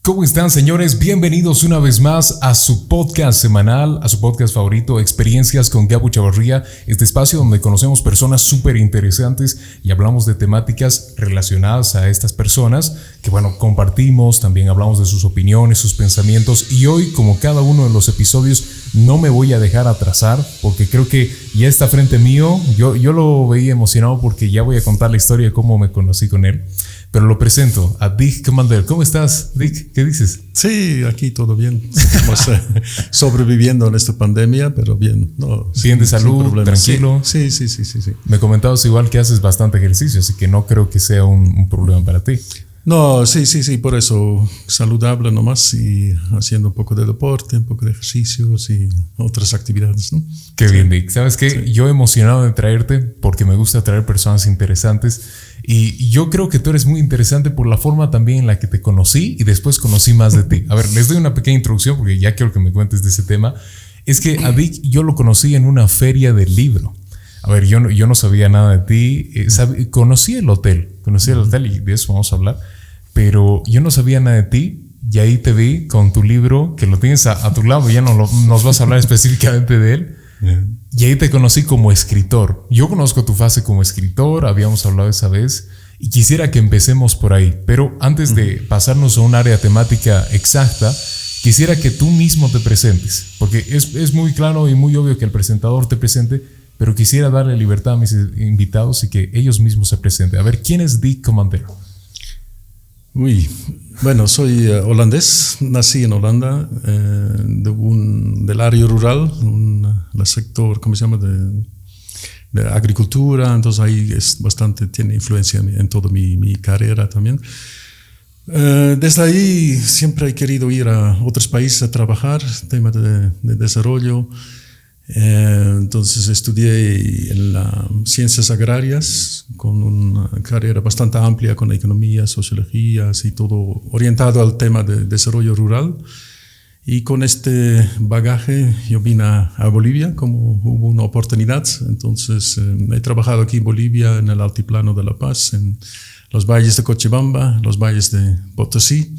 ¿Cómo están, señores? Bienvenidos una vez más a su podcast semanal, a su podcast favorito, Experiencias con Gabo Chavarría, este espacio donde conocemos personas súper interesantes y hablamos de temáticas relacionadas a estas personas que, compartimos, también hablamos de sus opiniones, sus pensamientos, y hoy, como cada uno de los episodios, no me voy a dejar atrasar porque creo que ya está frente mío. Yo lo veía emocionado porque ya voy a contar la historia de cómo me conocí con él. Pero lo presento a Dick Commander. ¿Cómo estás, Dick? ¿Qué dices? Sí, aquí todo bien. Estamos sobreviviendo en esta pandemia, pero bien. No, bien de salud, tranquilo. Sí. Me comentabas igual que haces bastante ejercicio, así que no creo que sea un problema para ti. No, sí, por eso saludable nomás y haciendo un poco de deporte, un poco de ejercicios y otras actividades, ¿no? Qué bien, Dick. ¿Sabes qué? Sí. Yo emocionado de traerte porque me gusta traer personas interesantes. Y yo creo que tú eres muy interesante por la forma también en la que te conocí y después conocí más de ti. A ver, les doy una pequeña introducción porque ya quiero que me cuentes de ese tema. Es que a Dick yo lo conocí en una feria del libro. A ver, yo no sabía nada de ti. Conocí el hotel y de eso vamos a hablar. Pero yo no sabía nada de ti y ahí te vi con tu libro que lo tienes a tu lado. Ya nos vas a hablar específicamente de él. Y ahí te conocí como escritor. Yo conozco tu fase como escritor, habíamos hablado esa vez, y quisiera que empecemos por ahí. Pero antes de pasarnos a un área temática exacta, quisiera que tú mismo te presentes, porque es muy claro y muy obvio que el presentador te presente, pero quisiera darle libertad a mis invitados y que ellos mismos se presenten. A ver, ¿quién es Dick Commander? Soy holandés, nací en Holanda, del área rural, el sector, ¿cómo se llama?, de agricultura, entonces ahí tiene influencia en toda mi carrera también. Desde ahí siempre he querido ir a otros países a trabajar, temas de desarrollo. Entonces estudié en las ciencias agrarias con una carrera bastante amplia con economía, sociología y todo orientado al tema de desarrollo rural. Y con este bagaje yo vine a Bolivia como hubo una oportunidad. Entonces he trabajado aquí en Bolivia, en el altiplano de La Paz, en los valles de Cochabamba, los valles de Potosí,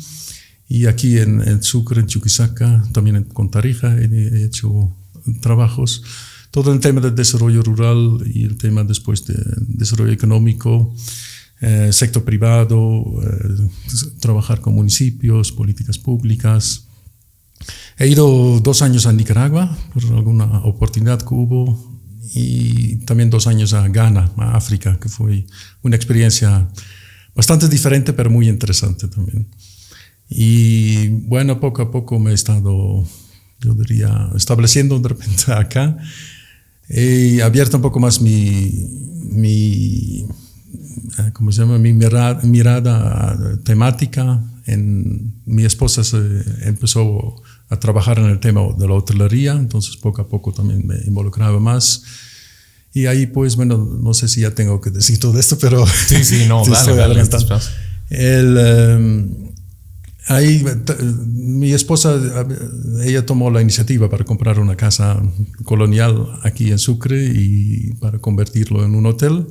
y aquí en Sucre, en Chuquisaca, también con Tarija he hecho trabajos, todo el tema del desarrollo rural y el tema después de desarrollo económico, sector privado, trabajar con municipios, políticas públicas. He ido 2 años a Nicaragua por alguna oportunidad que hubo y también 2 años a Ghana, a África, que fue una experiencia bastante diferente pero muy interesante también. Y poco a poco me he estado, yo diría, estableciendo de repente acá. He abierto un poco más mi mirada temática. Mi esposa empezó a trabajar en el tema de la hotelería, entonces poco a poco también me involucraba más. Y ahí no sé si ya tengo que decir todo esto, pero sí, no, dale. Ahí mi esposa, ella tomó la iniciativa para comprar una casa colonial aquí en Sucre y para convertirlo en un hotel.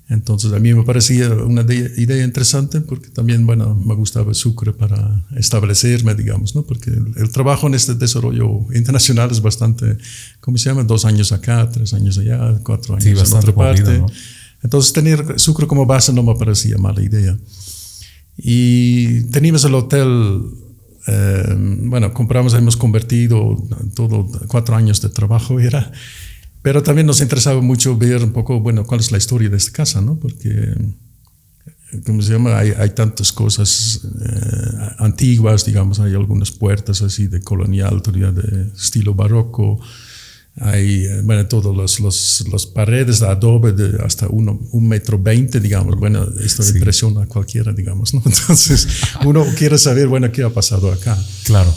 Entonces a mí me parecía una idea interesante porque también, me gustaba Sucre para establecerme, digamos, ¿no? Porque el trabajo en este desarrollo internacional es bastante, ¿cómo se llama? 2 años acá, 3 años allá, 4 años en otra parte. ¿No? Entonces tener Sucre como base no me parecía mala idea. Y teníamos el hotel, hemos convertido todo 4 años de trabajo era. Pero también nos interesaba mucho ver un poco, cuál es la historia de esta casa, ¿no? Porque, ¿cómo se llama? Hay tantas cosas antiguas, digamos, hay algunas puertas así de colonial, todavía de estilo barroco. Hay, todas las paredes de adobe de hasta 1,20 metro, digamos. Esto impresiona a cualquiera, digamos, ¿no? Entonces, uno quiere saber, qué ha pasado acá. Claro.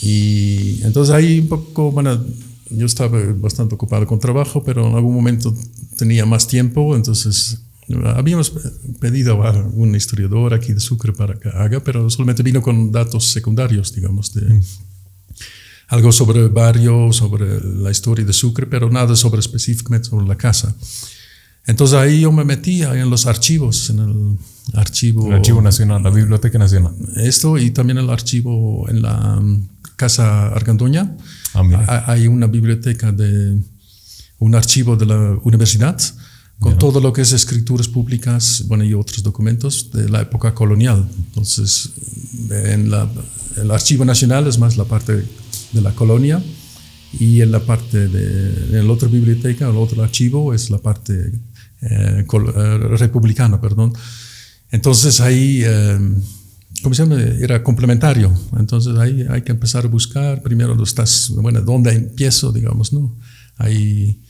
Y entonces ahí un poco, yo estaba bastante ocupado con trabajo, pero en algún momento tenía más tiempo, entonces habíamos pedido a un historiador aquí de Sucre para que haga, pero solamente vino con datos secundarios, digamos, de algo sobre el barrio, sobre la historia de Sucre, pero nada específicamente sobre la casa. Entonces ahí yo me metí ahí en los archivos, en el archivo... El Archivo Nacional, la Biblioteca Nacional. Esto, y también el archivo en la Casa Argandoña. Mira. Hay una biblioteca un archivo de la universidad con todo lo que es escrituras públicas, bueno, y otros documentos de la época colonial. Entonces, el Archivo Nacional es más la parte de la colonia, y en la parte en la otra biblioteca, el otro archivo, es la parte republicana, perdón. Entonces ahí, ¿cómo se llama? Era complementario. Entonces ahí hay que empezar a buscar. Primero ¿dónde empiezo, digamos, no? Ahí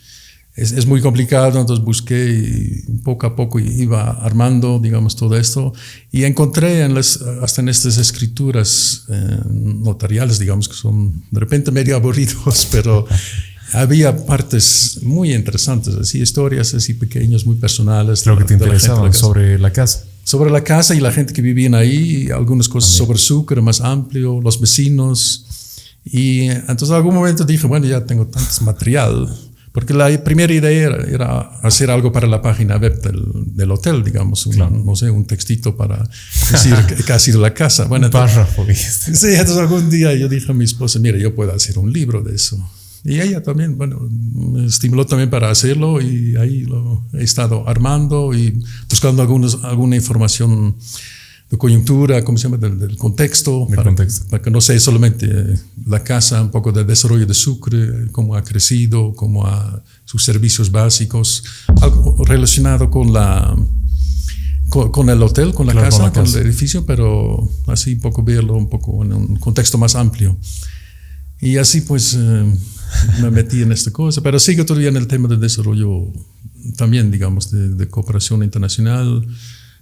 es muy complicado, entonces busqué y poco a poco iba armando, digamos, todo esto, y encontré hasta en estas escrituras notariales, digamos, que son de repente medio aburridos, pero había partes muy interesantes, así historias así pequeñas, muy personales. Lo que te interesaba sobre la casa. Sobre la casa y la gente que vivían ahí, algunas cosas sobre Sucre, más amplio, los vecinos. Y entonces en algún momento dije, bueno, ya tengo tanto material. Porque la primera idea era hacer algo para la página web del hotel, digamos, no sé, un textito para decir que ha sido la casa. Bueno, un párrafo. Sí, entonces algún día yo dije a mi esposa, mira, yo puedo hacer un libro de eso. Y ella también, bueno, me estimuló también para hacerlo, y ahí lo he estado armando y buscando alguna información de coyuntura, ¿cómo se llama? Del contexto, para que no sea solamente la casa, un poco del desarrollo de Sucre, cómo ha crecido, sus servicios básicos, algo relacionado con el hotel, con la casa, con el edificio, pero así un poco verlo un poco en un contexto más amplio. Y así pues me metí en esta cosa, pero sigo todavía en el tema del desarrollo también, digamos, de cooperación internacional,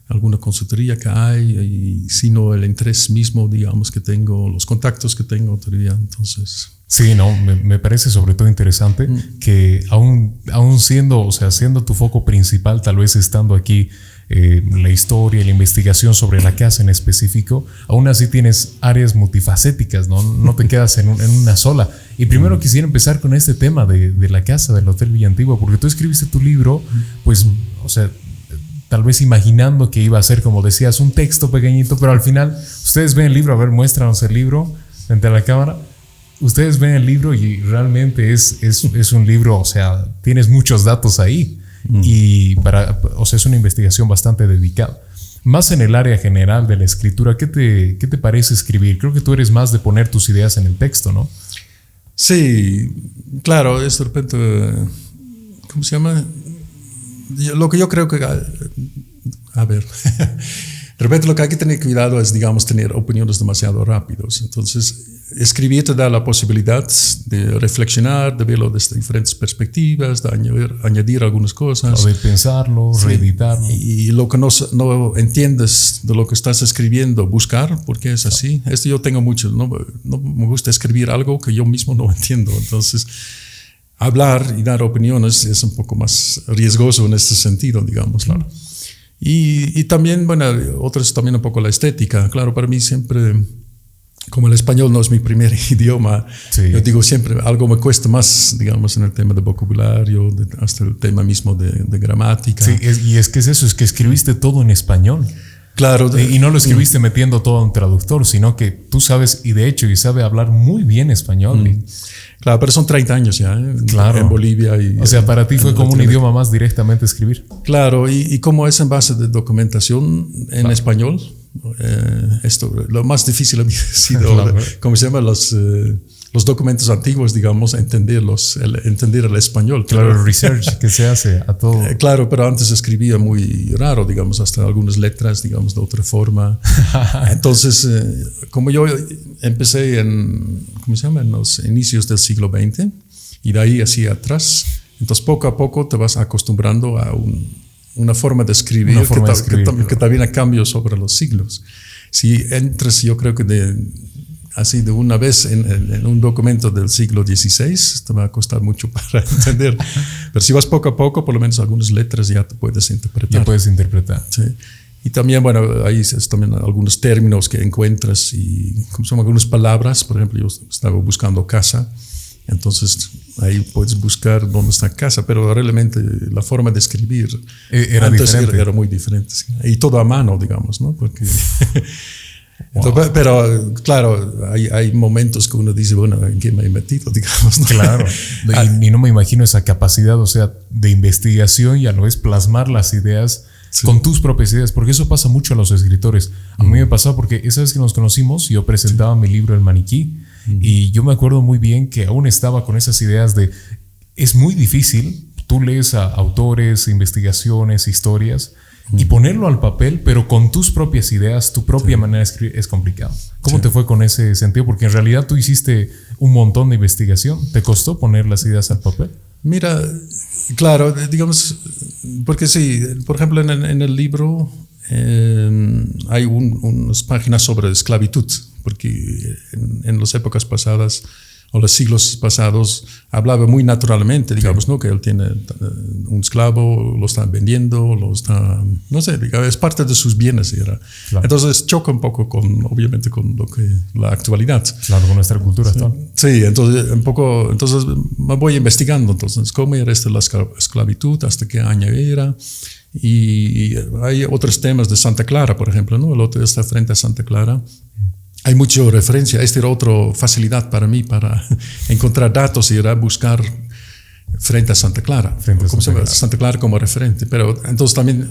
alguna consultoría que hay, sino el interés mismo, digamos, que tengo, los contactos que tengo todavía, entonces... Sí, no, me parece sobre todo interesante que aún siendo tu foco principal, tal vez estando aquí la historia y la investigación sobre la casa en específico, aún así tienes áreas multifacéticas, no te quedas en una sola. Y primero quisiera empezar con este tema de la casa, del Hotel Villa Antigua, porque tú escribiste tu libro, pues, o sea, tal vez imaginando que iba a ser, como decías, un texto pequeñito, pero al final ustedes ven el libro, a ver, muéstranos el libro frente a la cámara. Ustedes ven el libro y realmente es un libro, o sea, tienes muchos datos ahí, y es una investigación bastante dedicada. Más en el área general de la escritura, ¿qué te parece escribir? Creo que tú eres más de poner tus ideas en el texto, ¿no? Sí, claro, es de repente, ¿cómo se llama? Lo que yo creo que, a ver, de repente lo que hay que tener cuidado es, digamos, tener opiniones demasiado rápidos. Entonces, escribir te da la posibilidad de reflexionar, de verlo desde diferentes perspectivas, de añadir algunas cosas. O de pensarlo, sí, reeditarlo. Y lo que no entiendes de lo que estás escribiendo, buscar, porque es así. Esto yo tengo mucho, no me gusta escribir algo que yo mismo no entiendo. Entonces, hablar y dar opiniones es un poco más riesgoso en este sentido, digamos. Claro. Y también, bueno, otros también un poco la estética. Claro, para mí siempre, como el español no es mi primer idioma, sí, yo digo siempre algo me cuesta más, digamos, en el tema de vocabulario, hasta el tema mismo de gramática. Sí, y es que es eso, es que escribiste todo en español. Claro. Y no lo escribiste metiendo todo a un traductor, sino que tú sabes, y de hecho, y sabe hablar muy bien español. Claro, pero son 30 años ya, claro, en Bolivia. O sea, para ti fue como un idioma más directamente escribir. Claro, y como es en base de documentación en español, lo más difícil ha sido, claro, ¿cómo se llama? Los documentos antiguos, digamos, entender el español. Claro, el research que se hace a todo. Claro, pero antes escribía muy raro, digamos, hasta algunas letras, digamos, de otra forma. Entonces, como yo empecé en los inicios del siglo XX, y de ahí hacia atrás, entonces poco a poco te vas acostumbrando a una forma de escribir, que también ha cambiado sobre los siglos. Si entras, yo creo que así de una vez en un documento del siglo XVI, te va a costar mucho para entender. Pero si vas poco a poco, por lo menos algunas letras ya te puedes interpretar. Ya puedes interpretar. Sí. Y también, bueno, ahí es también algunos términos que encuentras y como son algunas palabras. Por ejemplo, yo estaba buscando casa Entonces ahí puedes buscar dónde está casa, pero realmente la forma de escribir era antes diferente. era muy diferente. ¿Sí? Y todo a mano, digamos, ¿no? Porque entonces, pero claro, hay momentos que uno dice, bueno, ¿en qué me he metido? Digamos, ¿no? Claro. Y no me imagino esa capacidad, o sea, de investigación y a la vez plasmar las ideas con tus propias ideas, porque eso pasa mucho a los escritores. A mí me pasaba porque esa vez que nos conocimos, yo presentaba mi libro El Maniquí, y yo me acuerdo muy bien que aún estaba con esas ideas de, es muy difícil, tú lees a autores, investigaciones, historias, y ponerlo al papel, pero con tus propias ideas, tu propia manera de escribir, es complicado. ¿Cómo te fue con ese sentido? Porque en realidad tú hiciste un montón de investigación. ¿Te costó poner las ideas al papel? Mira, claro, digamos, porque sí, por ejemplo, en el libro hay unas páginas sobre esclavitud, porque en las épocas pasadas o los siglos pasados hablaba muy naturalmente, digamos, ¿no? Que él tiene un esclavo, lo está vendiendo, no sé, es parte de sus bienes. Claro. Entonces choca un poco obviamente con la actualidad. Claro, con nuestra cultura. Sí, entonces me voy investigando, entonces, cómo era la esclavitud, hasta qué año era. Y hay otros temas de Santa Clara, por ejemplo, ¿no? El otro está frente a Santa Clara. Hay mucha referencia. Esta era otra facilidad para mí para encontrar datos y era buscar frente a Santa Clara. Santa Clara como referente. Pero entonces también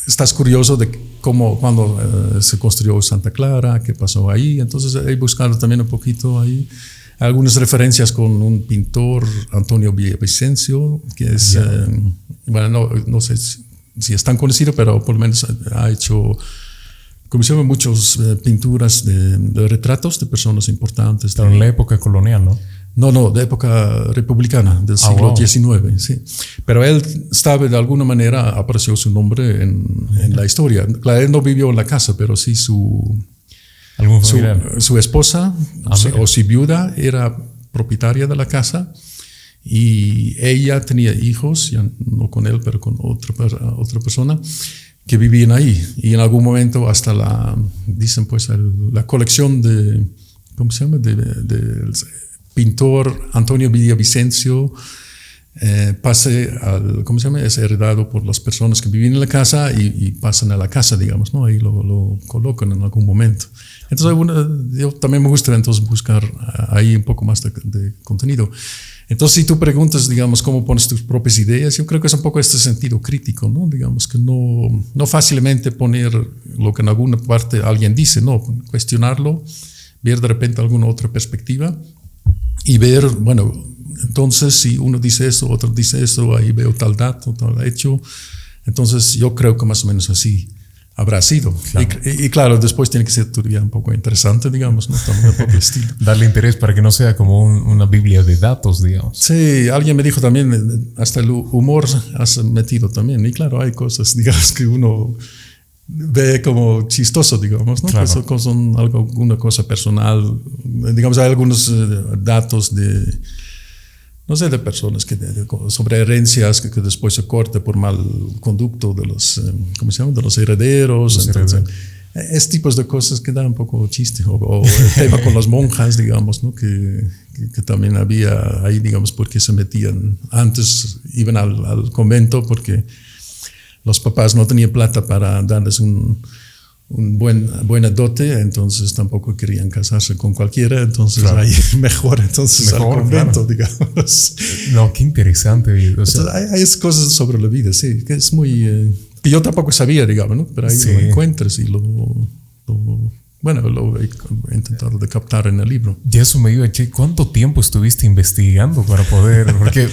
estás curioso de cuando se construyó Santa Clara, qué pasó ahí. Entonces he buscado también un poquito ahí algunas referencias con un pintor, Antonio Villavicencio, que es, bueno, no sé si es tan conocido, pero por lo menos ha hecho... Como se llama, muchas pinturas de retratos de personas importantes. Pero en la época colonial, ¿no? No, de época republicana, del siglo XIX, sí. Pero él estaba, de alguna manera, apareció su nombre en la historia. Claro, él no vivió en la casa, pero sí su esposa o su viuda era propietaria de la casa y ella tenía hijos, ya no con él, pero con otra persona, que vivían ahí, y en algún momento hasta dicen pues la colección de, ¿cómo se llama? del pintor Antonio Villavicencio pase ¿cómo se llama? Es heredado por las personas que vivían en la casa y pasan a la casa, digamos, ¿no? Ahí lo colocan en algún momento. Entonces, yo también me gusta entonces buscar ahí un poco más de contenido. Entonces, si tú preguntas, digamos, cómo pones tus propias ideas, yo creo que es un poco este sentido crítico, ¿no? Digamos que no fácilmente poner lo que en alguna parte alguien dice, no, cuestionarlo, ver de repente alguna otra perspectiva y ver, bueno, entonces si uno dice eso, otro dice eso, ahí veo tal dato, tal hecho. Entonces, yo creo que más o menos así habrá sido. Claro. Y claro, después tiene que ser todavía un poco interesante, digamos, ¿no? También un poco estilo. Darle interés para que no sea como una biblia de datos, digamos. Sí, alguien me dijo también, hasta el humor has metido también. Y claro, hay cosas, digamos, que uno ve como chistoso, digamos, ¿no? Claro. Que son alguna cosa personal. Digamos, hay algunos datos no sé, de personas sobre herencias que después se corta por mal conducto de los, ¿cómo se llama? De los herederos. Entonces, es tipos de cosas que dan un poco chiste. O el tema con las monjas, digamos, ¿no? Que también había ahí, digamos, porque se metían, antes iban al convento porque los papás no tenían plata para darles buena dote, entonces tampoco querían casarse con cualquiera, entonces claro. Ahí mejor al convento, claro. Digamos. No, qué interesante. O sea, entonces, hay cosas sobre la vida, sí, que es muy... que yo tampoco sabía, digamos, ¿no? Pero ahí sí. Lo encuentras y lo he intentado de captar en el libro. Y eso me iba a decir, ¿cuánto tiempo estuviste investigando para poder? Porque,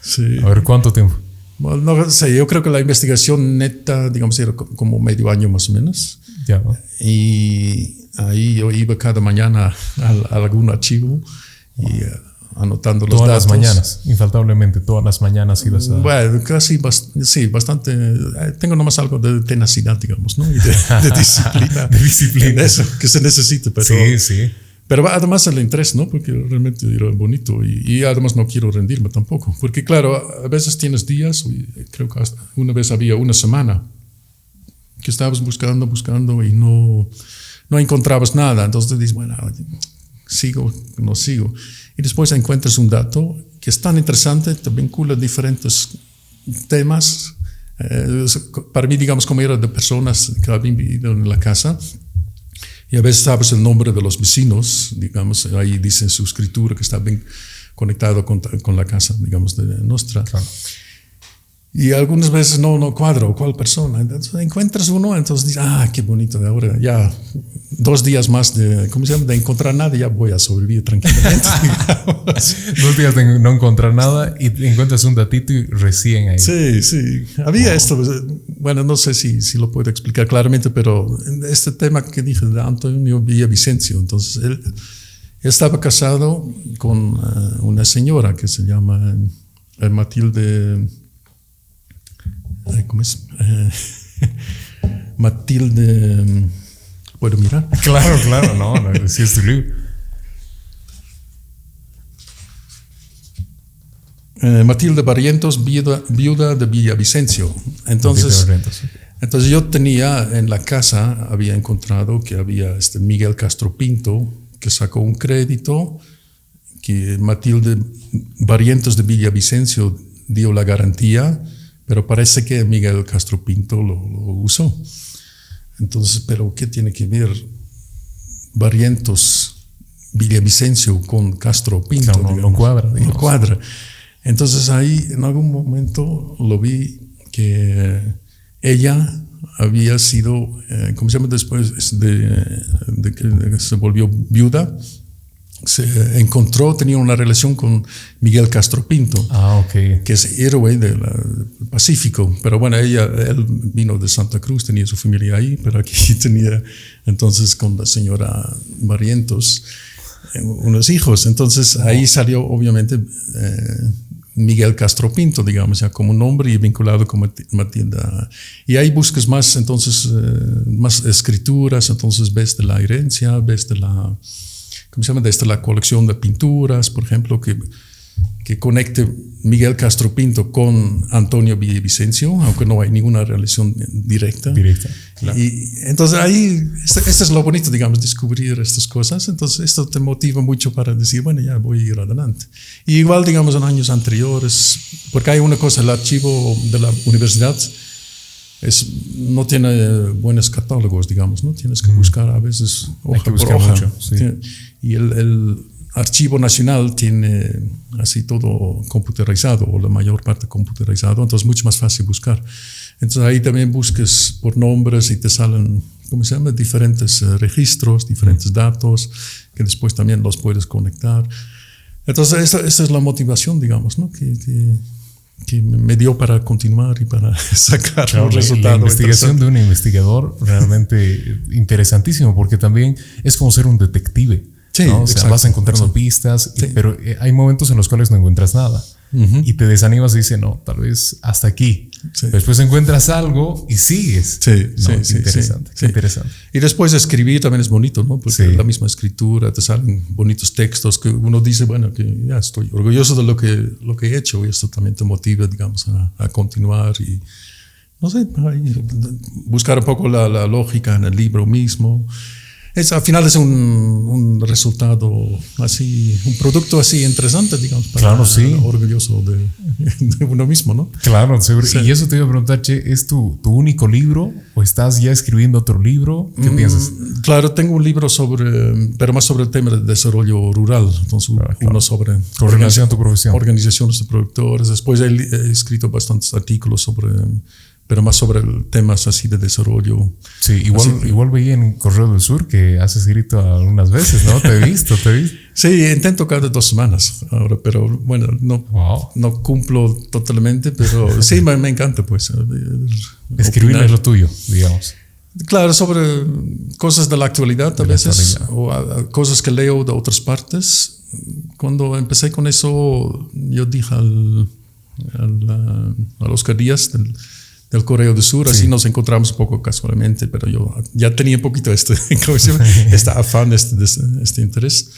sí. A ver, ¿cuánto tiempo? Bueno, no sé, yo creo que la investigación neta, digamos, era como medio año más o menos. Ya. Y ahí yo iba cada mañana a algún archivo y anotando los datos. Todas las mañanas, infaltablemente, todas las mañanas ibas a... Bueno, casi, sí, bastante. Tengo nomás algo de tenacidad, digamos, ¿no? Y de disciplina. De disciplina. Eso, que se necesita. Pero, sí. Pero además el interés, ¿no? Porque realmente era bonito y además no quiero rendirme tampoco. Porque claro, a veces tienes días, creo que hasta una vez había una semana que estabas buscando y no encontrabas nada. Entonces te dices, bueno, sigo, no sigo. y después encuentras un dato que es tan interesante, te vincula diferentes temas. Para mí, digamos, como era de personas que habían vivido en la casa, y a veces sabes el nombre de los vecinos, digamos, ahí dice en su escritura que está bien conectado con la casa, digamos, de nuestra. Claro. Y algunas veces no cuadro cuál persona. Entonces encuentras uno, entonces dices, qué bonito, ahora ya 2 días más de encontrar nada, ya voy a sobrevivir tranquilamente. 2 días de no encontrar nada y encuentras un datito y recién ahí. Sí. Había esto, bueno, no sé si lo puedo explicar claramente, pero este tema que dije de Antonio Villavicencio, entonces él estaba casado con una señora que se llama Matilde... ¿Cómo es? Matilde... ¿Puedo mirar? Claro, no, sí es tu libro. Matilde Barrientos, viuda de Villavicencio. Entonces yo tenía en la casa, había encontrado que había Miguel Castro Pinto, que sacó un crédito, que Matilde Barrientos de Villavicencio dio la garantía, pero parece que Miguel Castro Pinto lo usó. Entonces, ¿pero qué tiene que ver Barrientos Villavicencio con Castro Pinto? Claro, no cuadra. No cuadra. Entonces ahí en algún momento lo vi que ella había sido, ¿cómo se llama? Después de que se volvió viuda, se encontró, tenía una relación con Miguel Castro Pinto, okay, que es héroe del Pacífico. Pero bueno, él vino de Santa Cruz, tenía su familia ahí, pero aquí tenía entonces con la señora Barrientos unos hijos. Entonces ahí salió obviamente Miguel Castro Pinto, digamos, ya como nombre y vinculado con Matilda. Y ahí buscas más, entonces, más escrituras, entonces ves de la herencia, ves de la... ¿Cómo se llama? Desde la colección de pinturas, por ejemplo, que conecte Miguel Castro Pinto con Antonio Villavicencio, aunque no hay ninguna relación directa. Claro. Y entonces ahí, esto es lo bonito, digamos, descubrir estas cosas. Entonces esto te motiva mucho para decir, bueno, ya voy a ir adelante. Y igual, digamos, en años anteriores, porque hay una cosa, el archivo de la universidad no tiene buenos catálogos, digamos, ¿no? Tienes que buscar a veces hoja por hoja. Mucho, sí. Y el Archivo Nacional tiene así todo computerizado, o la mayor parte computerizado, entonces es mucho más fácil buscar. Entonces ahí también busques por nombres y te salen, ¿cómo se llama? Diferentes registros, diferentes datos, que después también los puedes conectar. Entonces esa es la motivación, digamos, ¿no? Que me dio para continuar y para sacar los resultados. La investigación de un investigador realmente interesantísimo, porque también es como ser un detective. Sí, ¿no? O sea, vas encontrando pistas, sí. Pero hay momentos en los cuales no encuentras nada. Y te desanimas y dices, no, tal vez hasta aquí. Sí. Después encuentras algo y sigues. Interesante. Y después escribir también es bonito, ¿no? Porque la misma escritura, te salen bonitos textos que uno dice, bueno, que ya estoy orgulloso de lo que he hecho, y esto también te motiva, digamos, a continuar y, no sé, buscar un poco la lógica en el libro mismo. Al final es un resultado así, un producto así interesante, digamos, para orgulloso de uno mismo, ¿no? Claro, seguro. Sí. Y eso te iba a preguntar, Che, ¿es tu único libro o estás ya escribiendo otro libro? ¿Qué piensas? Claro, tengo un libro pero más sobre el tema de desarrollo rural. Entonces, uno sobre con relación a tu profesión. Organizaciones de productores. Después he escrito bastantes artículos pero más sobre temas así de desarrollo. Sí, igual veía en Correo del Sur que has escrito algunas veces, ¿no? Te he visto. Sí, intento cada 2 semanas ahora, pero bueno, no cumplo totalmente, pero sí, me encanta, pues. Escribir es lo tuyo, digamos. Claro, sobre cosas de la actualidad a veces, o cosas que leo de otras partes. Cuando empecé con eso, yo dije al Oscar Díaz del Correo del Sur, así nos encontramos un poco casualmente, pero yo ya tenía un poquito este afán, este interés.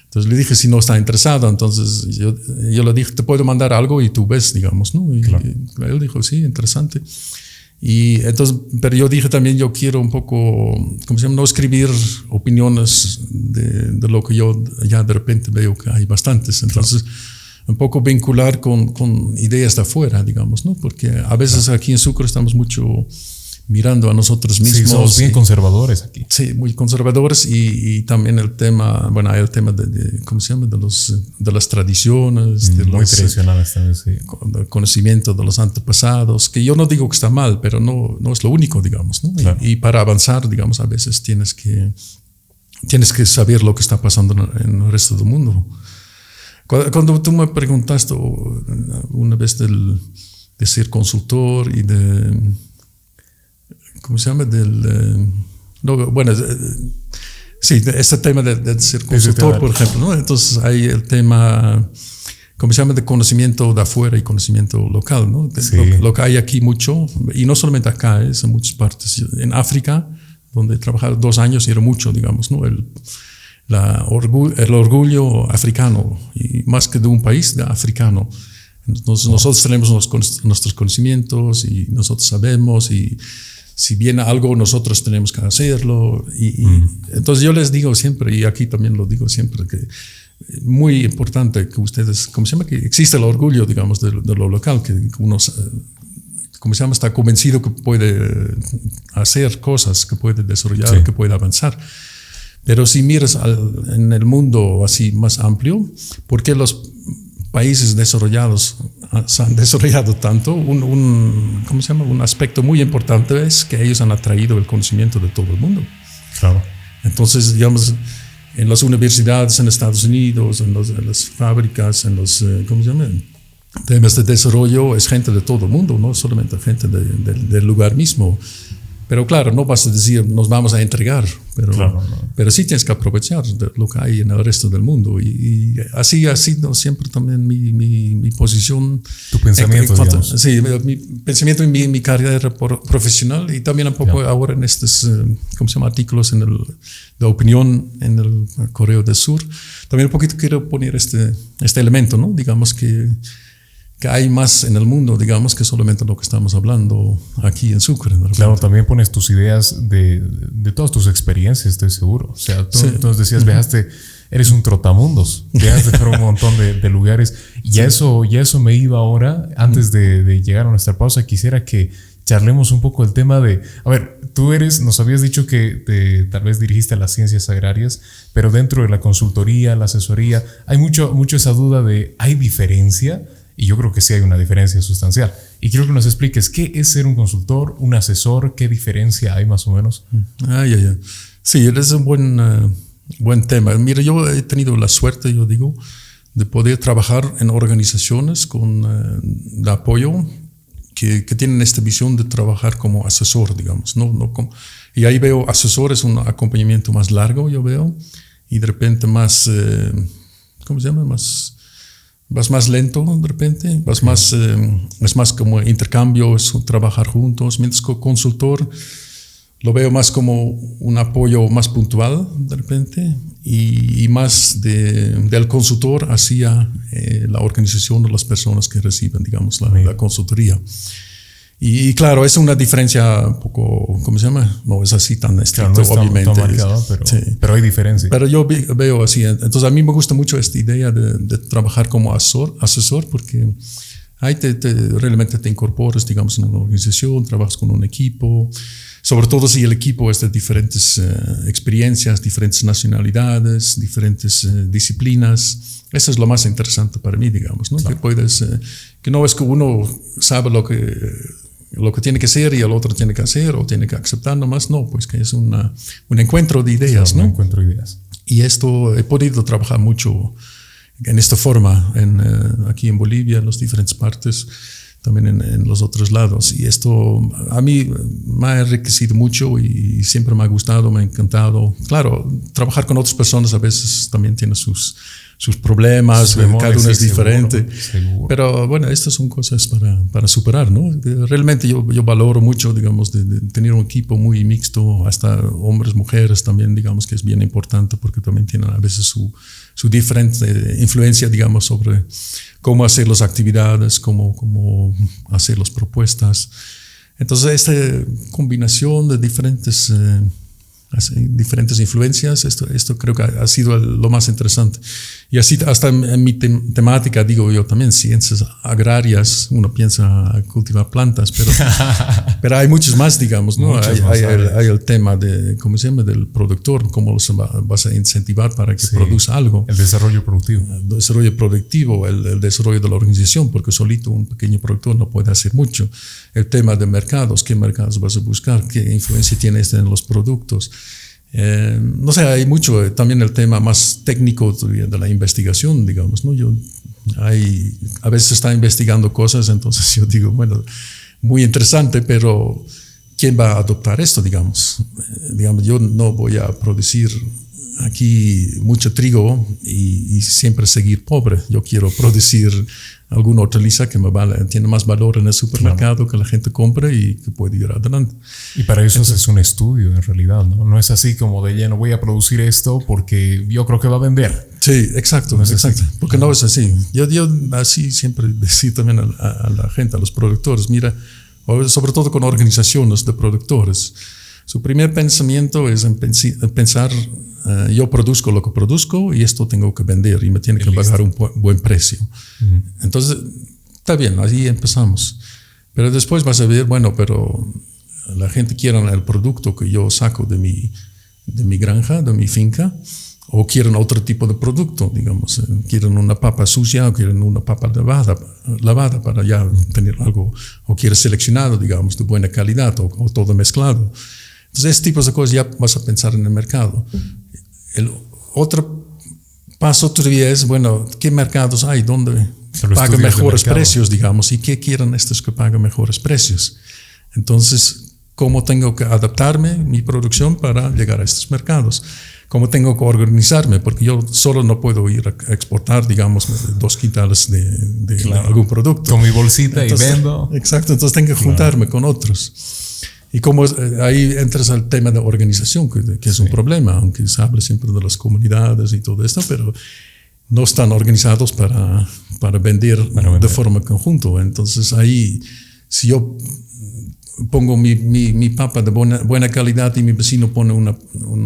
Entonces le dije si no está interesado, entonces yo le dije, te puedo mandar algo y tú ves, digamos, ¿no? Y él dijo, sí, interesante. Y entonces, pero yo dije también, yo quiero un poco, ¿cómo se llama? No escribir opiniones de lo que yo ya de repente veo que hay bastantes. Entonces, un poco vincular con ideas de afuera, digamos, ¿no? Porque a veces aquí en Sucre estamos mucho mirando a nosotros mismos. Sí, somos bien conservadores aquí. Sí, muy conservadores y también el tema, bueno, hay el tema ¿cómo se llama? De las tradiciones. Muy tradicionales también, sí. El conocimiento de los antepasados, que yo no digo que está mal, pero no es lo único, digamos, ¿no? Claro. Y para avanzar, digamos, a veces tienes que saber lo que está pasando en el resto del mundo. Cuando tú me preguntaste una vez de ser consultor y de... ¿Cómo se llama? Sí, este tema de ser consultor, por ejemplo, ¿no? Entonces hay el tema, ¿cómo se llama? De conocimiento de afuera y conocimiento local, ¿no? Sí. Lo que hay aquí mucho, y no solamente acá, es en muchas partes. En África, donde he trabajado 2 años, era mucho, digamos, ¿no? El orgullo africano, y más que de un país, de africano. Entonces, nosotros tenemos nuestros conocimientos y nosotros sabemos, y si viene algo, nosotros tenemos que hacerlo. Entonces yo les digo siempre, y aquí también lo digo siempre, que es muy importante que ustedes, ¿cómo se llama? Que existe el orgullo, digamos, de lo local, que uno, ¿cómo se llama? Está convencido que puede hacer cosas, que puede desarrollar, sí, que puede avanzar. Pero si miras en el mundo así más amplio, ¿por qué los países desarrollados se han desarrollado tanto? ¿Cómo se llama? Un aspecto muy importante es que ellos han atraído el conocimiento de todo el mundo. Claro. Entonces, digamos, en las universidades en Estados Unidos, en las fábricas, en los, ¿cómo se llama? Temas de desarrollo, es gente de todo el mundo, no solamente gente del lugar mismo. Pero claro, no vas a decir, nos vamos a entregar, pero, claro, no. Pero sí tienes que aprovechar de lo que hay en el resto del mundo. Y así ha sido siempre también mi posición. Tu pensamiento, digamos. Sí, mi pensamiento en mi carrera profesional, y también un poco ahora en estos, ¿cómo se llama? Artículos de opinión en el Correo del Sur. También un poquito quiero poner este elemento, ¿no? Digamos que hay más en el mundo, digamos, que solamente lo que estamos hablando aquí en Sucre. Claro, también pones tus ideas de todas tus experiencias, estoy seguro. O sea, tú nos decías, viajaste, eres un trotamundos, viajaste por un montón de lugares. Y a eso me iba ahora, antes de llegar a nuestra pausa, quisiera que charlemos un poco el tema de, a ver, tú nos habías dicho que tal vez dirigiste a las ciencias agrarias, pero dentro de la consultoría, la asesoría, hay mucho esa duda de, ¿hay diferencia? Y yo creo que sí hay una diferencia sustancial. Y quiero que nos expliques qué es ser un consultor, un asesor, qué diferencia hay más o menos. Sí, es un buen tema. Mira, yo he tenido la suerte, yo digo, de poder trabajar en organizaciones de apoyo que tienen esta visión de trabajar como asesor, digamos. Y ahí veo asesores, un acompañamiento más largo, yo veo, y de repente más, ¿cómo se llama? Vas más lento de repente, es más como intercambio, es trabajar juntos, mientras que consultor lo veo más como un apoyo más puntual de repente, y más del consultor hacia la organización de las personas que reciben, digamos, la consultoría. Y claro, es una diferencia un poco, ¿cómo se llama? No es así tan estricto, claro, no obviamente. Tan marcado, pero hay diferencia. Pero yo veo así. Entonces a mí me gusta mucho esta idea de trabajar como asesor, porque ahí realmente te incorporas, digamos, en una organización, trabajas con un equipo, sobre todo si el equipo es de diferentes experiencias, diferentes nacionalidades, diferentes disciplinas. Eso es lo más interesante para mí, digamos, ¿no? Claro. Que no es que uno sabe lo que tiene que ser y el otro tiene que hacer o tiene que aceptar nomás, no, pues que es un encuentro de ideas, sí, ¿no? Un encuentro de ideas. Y esto he podido trabajar mucho en esta forma, aquí en Bolivia, en las diferentes partes, también en los otros lados. Y esto a mí me ha enriquecido mucho y siempre me ha gustado, me ha encantado. Claro, trabajar con otras personas a veces también tiene sus problemas, cada uno es diferente. Seguro. Pero bueno, estas son cosas para superar, ¿no? Realmente yo valoro mucho, digamos, de tener un equipo muy mixto, hasta hombres, mujeres también, digamos, que es bien importante porque también tienen a veces su diferente influencia, digamos, sobre cómo hacer las actividades, cómo hacer las propuestas. Entonces, esta combinación de diferentes influencias, esto creo que ha sido lo más interesante. Y así hasta en mi temática, digo yo también, ciencias agrarias, uno piensa cultivar plantas, pero hay muchos más, digamos, ¿no? Hay el tema de, ¿cómo se llama?, del productor, cómo vas a incentivar para que produzca algo. El desarrollo productivo. El desarrollo productivo, el desarrollo de la organización, porque solito un pequeño productor no puede hacer mucho. El tema de mercados, qué mercados vas a buscar, qué influencia tiene en los productos. No sé, hay mucho, también el tema más técnico de la investigación, digamos, ¿no? A veces está investigando cosas, entonces yo digo, bueno, muy interesante, pero ¿quién va a adoptar esto, digamos? Yo no voy a producir aquí mucho trigo y siempre seguir pobre. Yo quiero producir alguna hortaliza que tiene más valor en el supermercado, que la gente compre y que puede ir adelante. Y para eso es un estudio en realidad, ¿no? No es así como de lleno, voy a producir esto porque yo creo que va a vender. Sí, exacto, no exacto. Así. Porque no es así. Yo así siempre decía también a la gente, a los productores, mira, sobre todo con organizaciones de productores, su primer pensamiento es en pensar, yo produzco lo que produzco y esto tengo que vender y me tiene que pagar un buen precio. Entonces, está bien, así empezamos. Pero después vas a ver, bueno, pero la gente quiere el producto que yo saco de mi granja, de mi finca, o quieren otro tipo de producto, digamos, quieren una papa sucia o quieren una papa lavada para ya tener algo, o quieren seleccionado, digamos, de buena calidad o todo mezclado. Entonces, este tipo de cosas ya vas a pensar en el mercado. El otro paso todavía es, bueno, ¿qué mercados hay donde pagan mejores precios, digamos? ¿Y qué quieren estos que pagan mejores precios? Entonces, ¿cómo tengo que adaptarme mi producción para llegar a estos mercados? ¿Cómo tengo que organizarme? Porque yo solo no puedo ir a exportar, digamos, 2 quintales de algún producto. Con mi bolsita entonces, y vendo. Exacto, entonces tengo que juntarme con otros. Y como ahí entras al tema de organización, que es un problema, aunque se habla siempre de las comunidades y todo esto, pero no están organizados para vender de forma conjunta. Entonces ahí, si yo pongo mi papa de buena calidad y mi vecino pone una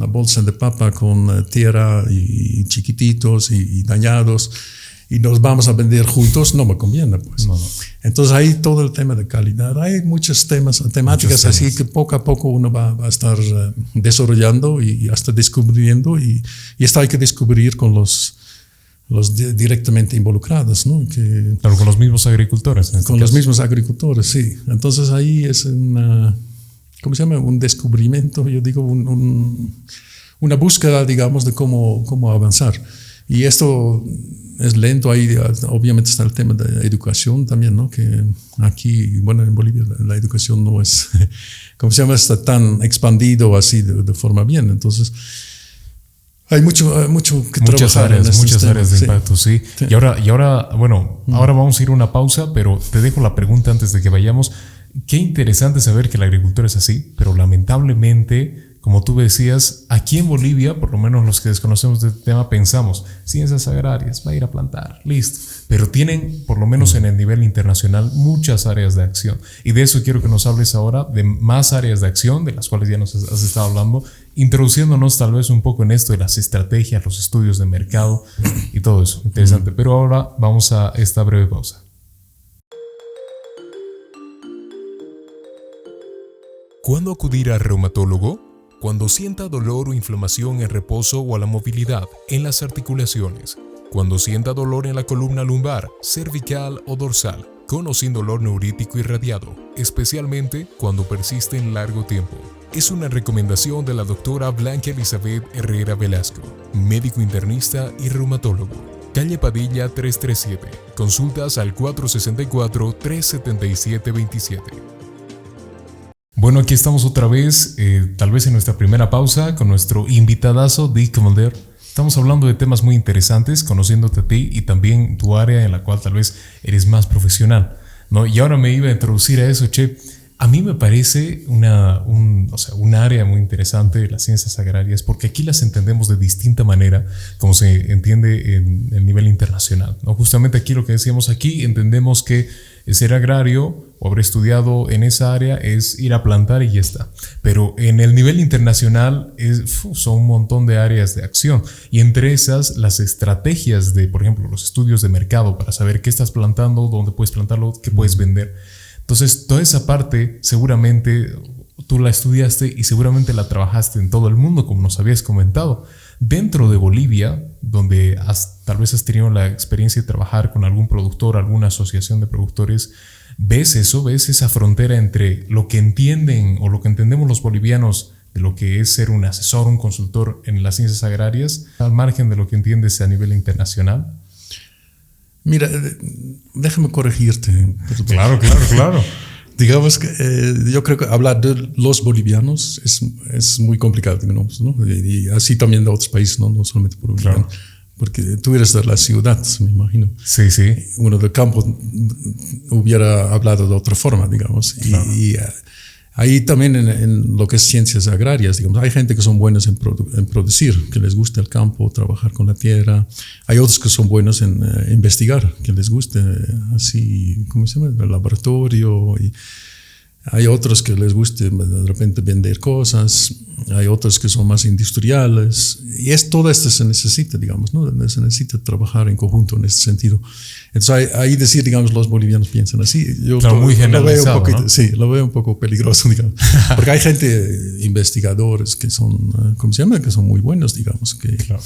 bolsa de papa con tierra y chiquititos y dañados, y nos vamos a vender juntos, no me conviene, pues. No. Entonces hay todo el tema de calidad, hay muchos temáticas así que poco a poco uno va a estar desarrollando y hasta descubriendo, y esto hay que descubrir con los directamente involucrados, ¿no? Claro, con los mismos agricultores. Con los mismos agricultores, sí. Entonces ahí es ¿cómo se llama? Un descubrimiento, yo digo, una búsqueda, digamos, de cómo avanzar. Y esto es lento, ahí obviamente está el tema de educación también, ¿no? Que aquí, bueno, en Bolivia la educación no es, ¿cómo se llama? Está tan expandido así de forma bien. Entonces, hay mucho que trabajar. Muchas áreas de impacto, sí. Y ahora, bueno, ahora vamos a ir a una pausa, pero te dejo la pregunta antes de que vayamos. Qué interesante saber que la agricultura es así, pero lamentablemente, como tú decías, aquí en Bolivia, por lo menos los que desconocemos de este tema, pensamos, ciencias agrarias, va a ir a plantar, listo. Pero tienen, por lo menos en el nivel internacional, muchas áreas de acción. Y de eso quiero que nos hables ahora, de más áreas de acción, de las cuales ya nos has estado hablando, introduciéndonos tal vez un poco en esto de las estrategias, los estudios de mercado y todo eso. Interesante. Pero ahora vamos a esta breve pausa. ¿Cuándo acudir al reumatólogo? Cuando sienta dolor o inflamación en reposo o a la movilidad en las articulaciones. Cuando sienta dolor en la columna lumbar, cervical o dorsal, con o sin dolor neurítico irradiado, especialmente cuando persiste en largo tiempo. Es una recomendación de la doctora Blanca Elizabeth Herrera Velasco, médico internista y reumatólogo. Calle Padilla 337. Consultas al 464-377-27. Bueno, aquí estamos otra vez, tal vez en nuestra primera pausa, con nuestro invitadazo, Dick Mulder. Estamos hablando de temas muy interesantes, conociéndote a ti y también tu área en la cual tal vez eres más profesional, ¿no? Y ahora me iba a introducir a eso, Che. A mí me parece un área muy interesante de las ciencias agrarias, porque aquí las entendemos de distinta manera como se entiende en el nivel internacional, ¿no? Justamente aquí lo que decíamos aquí, entendemos que ser agrario o haber estudiado en esa área es ir a plantar y ya está. Pero en el nivel internacional son un montón de áreas de acción, y entre esas las estrategias de, por ejemplo, los estudios de mercado para saber qué estás plantando, dónde puedes plantarlo, qué puedes vender. Entonces, toda esa parte seguramente tú la estudiaste y seguramente la trabajaste en todo el mundo, como nos habías comentado. Dentro de Bolivia, donde tal vez has tenido la experiencia de trabajar con algún productor, alguna asociación de productores, ¿ves eso? ¿Ves esa frontera entre lo que entienden o lo que entendemos los bolivianos de lo que es ser un asesor, un consultor en las ciencias agrarias, al margen de lo que entiendes a nivel internacional? Mira, déjame corregirte. Claro. Digamos que yo creo que hablar de los bolivianos es muy complicado, digamos, ¿no? Y así también de otros países, no solamente por bolivianos. Claro. Porque tú eres de la ciudad, me imagino. Sí. Uno del campo hubiera hablado de otra forma, digamos. Claro. Y ahí también en lo que es ciencias agrarias, digamos, hay gente que son buenos en producir, que les gusta el campo, trabajar con la tierra. Hay otros que son buenos en investigar, que les guste así, ¿cómo se llama? El laboratorio. Y hay otros que les guste de repente vender cosas. Hay otros que son más industriales. Y todo esto se necesita, digamos, ¿no? Se necesita trabajar en conjunto en este sentido. Entonces, ahí decir, digamos, los bolivianos piensan así. Yo muy generalizado, ¿no? Sí, lo veo un poco peligroso, digamos. Porque hay gente, investigadores que son, ¿cómo se llama? Que son muy buenos, digamos. Claro.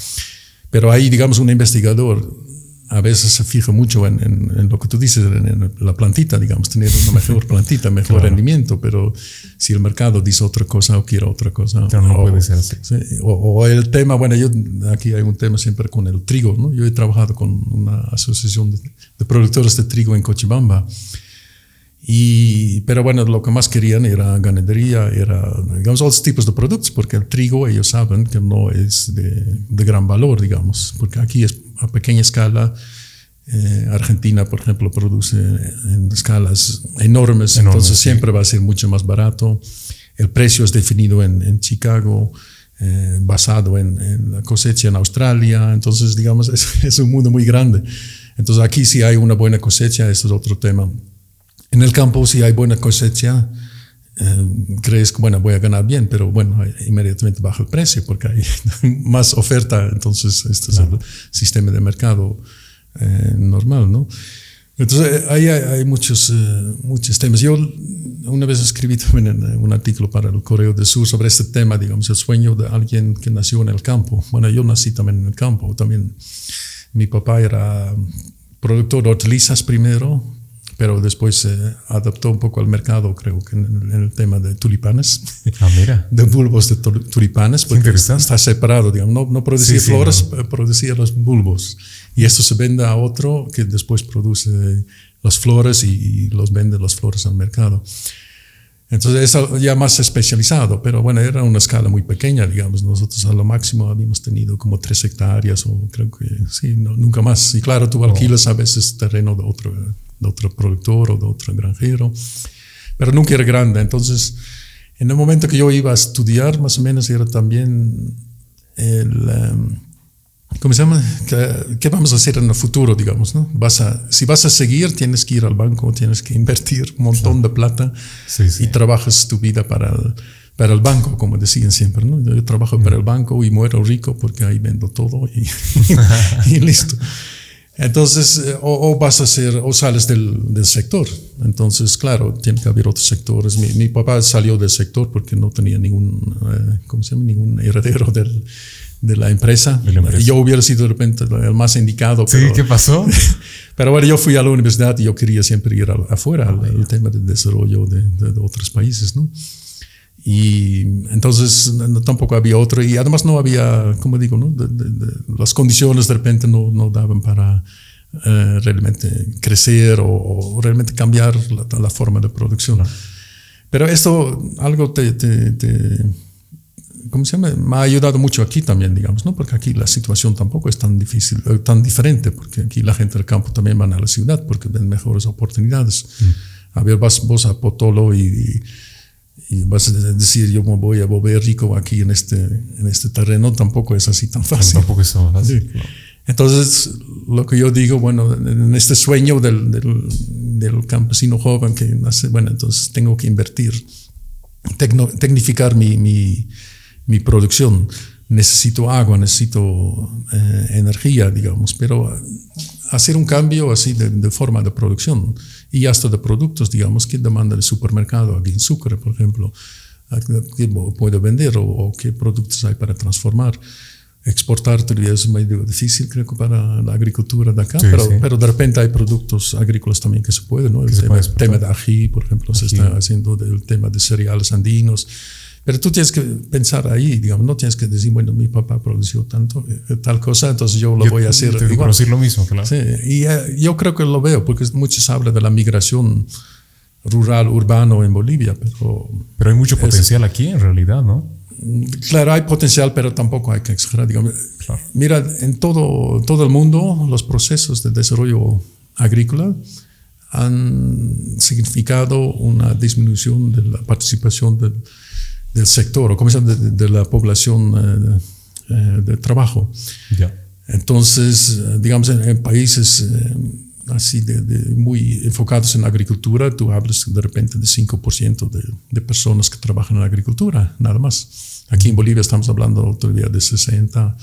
Pero ahí, digamos, un investigador a veces se fija mucho en lo que tú dices, en la plantita, digamos, tener una mejor plantita, mejor claro. rendimiento, pero si el mercado dice otra cosa o quiere otra cosa. Pero no puede ser así. Sí, o el tema, bueno, aquí hay un tema siempre con el trigo, ¿no? Yo he trabajado con una asociación de productores de trigo en Cochabamba, pero bueno, lo que más querían era ganadería, era, digamos, otros tipos de productos, porque el trigo ellos saben que no es de gran valor, digamos, porque aquí es a pequeña escala. Argentina, por ejemplo, produce en escalas enormes, entonces sí. Siempre va a ser mucho más barato. El precio es definido en Chicago, basado en la cosecha en Australia, entonces, digamos, es un mundo muy grande. Entonces, aquí sí hay una buena cosecha, eso es otro tema. En el campo, si hay buena cosecha, crees que, bueno, voy a ganar bien, pero bueno, inmediatamente baja el precio porque hay más oferta, entonces este es el sistema de mercado normal, ¿no? Entonces, ahí hay muchos temas. Yo una vez escribí también un artículo para el Correo del Sur sobre este tema, digamos, el sueño de alguien que nació en el campo. Bueno, yo nací también en el campo, también mi papá era productor de hortalizas primero, pero después se adaptó un poco al mercado, creo que en el tema de tulipanes. Mira. De bulbos de tulipanes, porque está separado, digamos. No producía flores, no. Producía los bulbos. Y esto se vende a otro que después produce las flores y los vende las flores al mercado. Entonces es ya más especializado, pero bueno, era una escala muy pequeña, digamos. Nosotros a lo máximo habíamos tenido como 3 hectáreas o creo que sí, nunca más. Y claro, tú alquilas a veces terreno de otro productor o de otro granjero, pero nunca era grande. Entonces, en el momento que yo iba a estudiar, más o menos era también ¿cómo se llama? ¿Qué vamos a hacer en el futuro, digamos, ¿no? Si vas a seguir, tienes que ir al banco, tienes que invertir un montón de plata y trabajas tu vida para el banco, como decían siempre, ¿no? Yo trabajo para el banco y muero rico porque ahí vendo todo y listo. Entonces, o vas a hacer, o sales del sector. Entonces, claro, tiene que haber otros sectores. Mi papá salió del sector porque no tenía ningún heredero de la empresa. Y yo hubiera sido de repente el más indicado. Sí, ¿qué pasó? Pero bueno, yo fui a la universidad y yo quería siempre ir afuera, al tema del desarrollo de otros países, ¿no? Y entonces tampoco había otro, y además no había, como digo, ¿no? Las condiciones de repente no daban para realmente crecer o realmente cambiar la forma de producción. No. Pero esto algo ¿cómo se llama? Me ha ayudado mucho aquí también, digamos, ¿no? Porque aquí la situación tampoco es tan difícil, tan diferente, porque aquí la gente del campo también van a la ciudad porque ven mejores oportunidades. a ver, vas vos a Potolo y vas a decir, yo me voy a volver rico aquí en este terreno, tampoco es así tan fácil. Tampoco es tan fácil. Sí. Claro. Entonces, lo que yo digo, bueno, en este sueño del campesino joven que nace, bueno, entonces tengo que invertir, tecnificar mi producción. Necesito agua, necesito energía, digamos, pero hacer un cambio así de forma de producción y hasta de productos, digamos, que demanda el supermercado aquí en Sucre, por ejemplo, que puedo vender o qué productos hay para transformar. Exportar todavía es medio difícil, creo que para la agricultura de acá, sí, pero de repente hay productos agrícolas también que se pueden, ¿no? El tema de ají, por ejemplo, se está haciendo el tema de cereales andinos. Pero tú tienes que pensar ahí, digamos, no tienes que decir, bueno, mi papá produjo tanto, tal cosa, entonces yo lo voy a hacer igual. Producir lo mismo, claro. Sí, y yo creo que lo veo, porque muchos hablan de la migración rural, urbano en Bolivia, pero hay mucho potencial aquí en realidad, ¿no? Claro, hay potencial, pero tampoco hay que exagerar, digamos. Claro. Mira, en todo el mundo, los procesos de desarrollo agrícola han significado una disminución de la participación del sector, o como se llama, de la población de trabajo. Yeah. Entonces, digamos, en países así muy enfocados en la agricultura, tú hablas de repente de 5% de personas que trabajan en la agricultura, nada más. Aquí en Bolivia estamos hablando todavía de 60%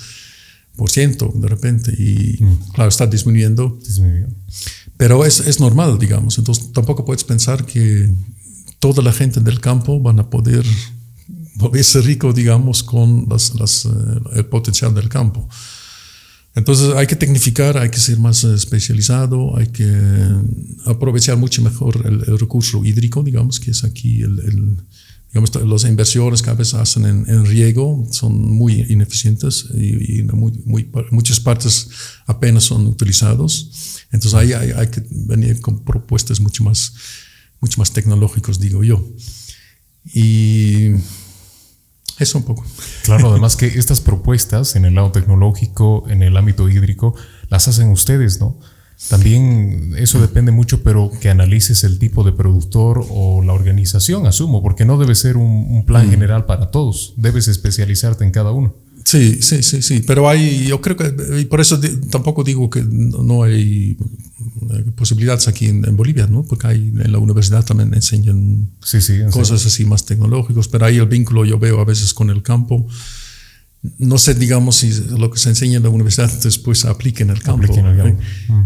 de repente, y claro, está disminuyendo. Pero es normal, digamos. Entonces, tampoco puedes pensar que toda la gente del campo van a poder volverse rico, digamos, con el potencial del campo. Entonces hay que tecnificar, hay que ser más especializado, hay que aprovechar mucho mejor el recurso hídrico, digamos, que es aquí digamos, las inversiones que a veces hacen en riego son muy ineficientes y en muchas partes apenas son utilizados. Entonces ahí hay que venir con propuestas mucho más tecnológicas, digo yo. Y eso un poco. Claro, además que estas propuestas en el lado tecnológico, en el ámbito hídrico, las hacen ustedes, ¿no? También eso depende mucho, pero que analices el tipo de productor o la organización, asumo, porque no debe ser un plan general para todos, debes especializarte en cada uno. Sí, pero yo creo que, y por eso tampoco digo que no hay posibilidades aquí en Bolivia, ¿no? Porque en la universidad también enseñan cosas así más tecnológicas, pero ahí el vínculo yo veo a veces con el campo. No sé, digamos, si lo que se enseña en la universidad después se aplica en el campo.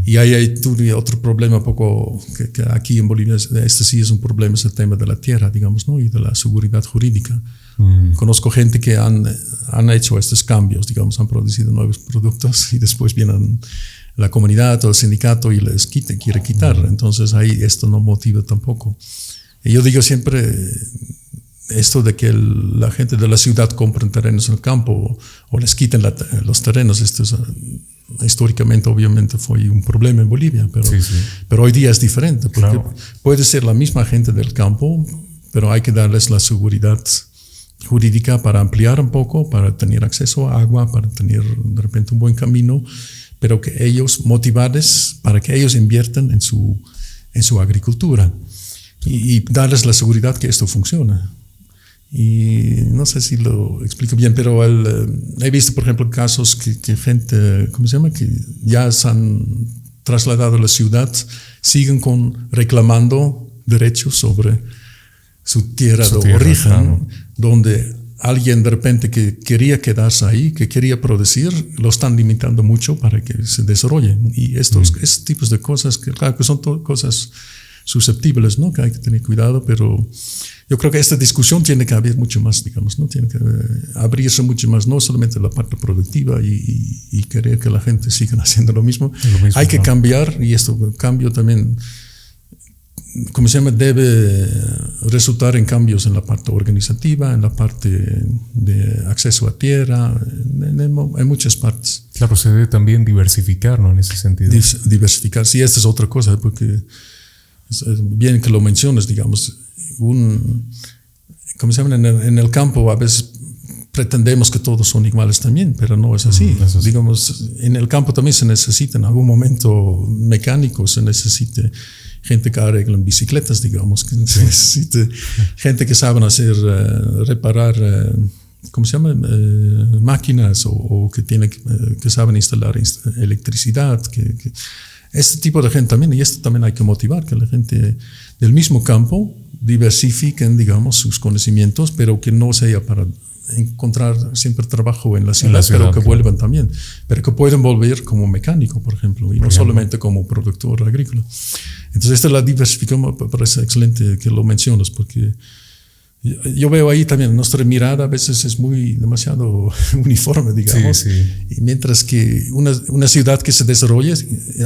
Y ahí hay otro problema un poco que aquí en Bolivia, sí es un problema, es el tema de la tierra, digamos, ¿no? Y de la seguridad jurídica. Conozco gente que han hecho estos cambios, digamos, han producido nuevos productos y después vienen la comunidad o el sindicato y les quiere quitar. Entonces ahí esto no motiva tampoco. Y yo digo siempre, esto de que la gente de la ciudad compren terrenos en el campo o les quiten los terrenos, esto es, históricamente obviamente fue un problema en Bolivia, pero hoy día es diferente, porque puede ser la misma gente del campo, pero hay que darles la seguridad jurídica para ampliar un poco, para tener acceso a agua, para tener de repente un buen camino, pero que ellos motivarles para que ellos inviertan en su agricultura y darles la seguridad que esto funciona. Y no sé si lo explico bien, pero he visto, por ejemplo, casos que gente, ¿cómo se llama?, que ya se han trasladado a la ciudad, siguen reclamando derechos sobre su tierra de origen, claro, donde alguien de repente que quería quedarse ahí, que quería producir, lo están limitando mucho para que se desarrollen. Y estos tipos de cosas, que claro que son cosas susceptibles, ¿no?, que hay que tener cuidado, pero yo creo que esta discusión tiene que haber mucho más, digamos, ¿no? Tiene que abrirse mucho más, no solamente la parte productiva y querer que la gente siga haciendo lo mismo. Hay que cambiar, y este cambio también, como se llama, debe resultar en cambios en la parte organizativa, en la parte de acceso a tierra, en muchas partes. Claro, se debe también diversificar, ¿no?, en ese sentido. Diversificar, sí, esta es otra cosa, porque es bien que lo menciones, digamos. ¿Cómo se llama? En el campo a veces pretendemos que todos son iguales también, pero no es así. Eso sí. Digamos, en el campo también se necesita en algún momento mecánicos, se necesita gente que arregla bicicletas, digamos, que se necesita gente que saben hacer, reparar, ¿cómo se llama? Máquinas o que que saben instalar electricidad, este tipo de gente también, y esto también hay que motivar, que la gente del mismo campo diversifiquen, digamos, sus conocimientos, pero que no sea para encontrar siempre trabajo en la ciudad, pero que vuelvan también, pero que pueden volver como mecánico, por ejemplo, y no solamente como productor agrícola. Entonces, esta es la diversificación, me parece excelente que lo mencionas, porque yo veo ahí también, nuestra mirada a veces es demasiado uniforme, digamos, sí. Y mientras que una ciudad que se desarrolla,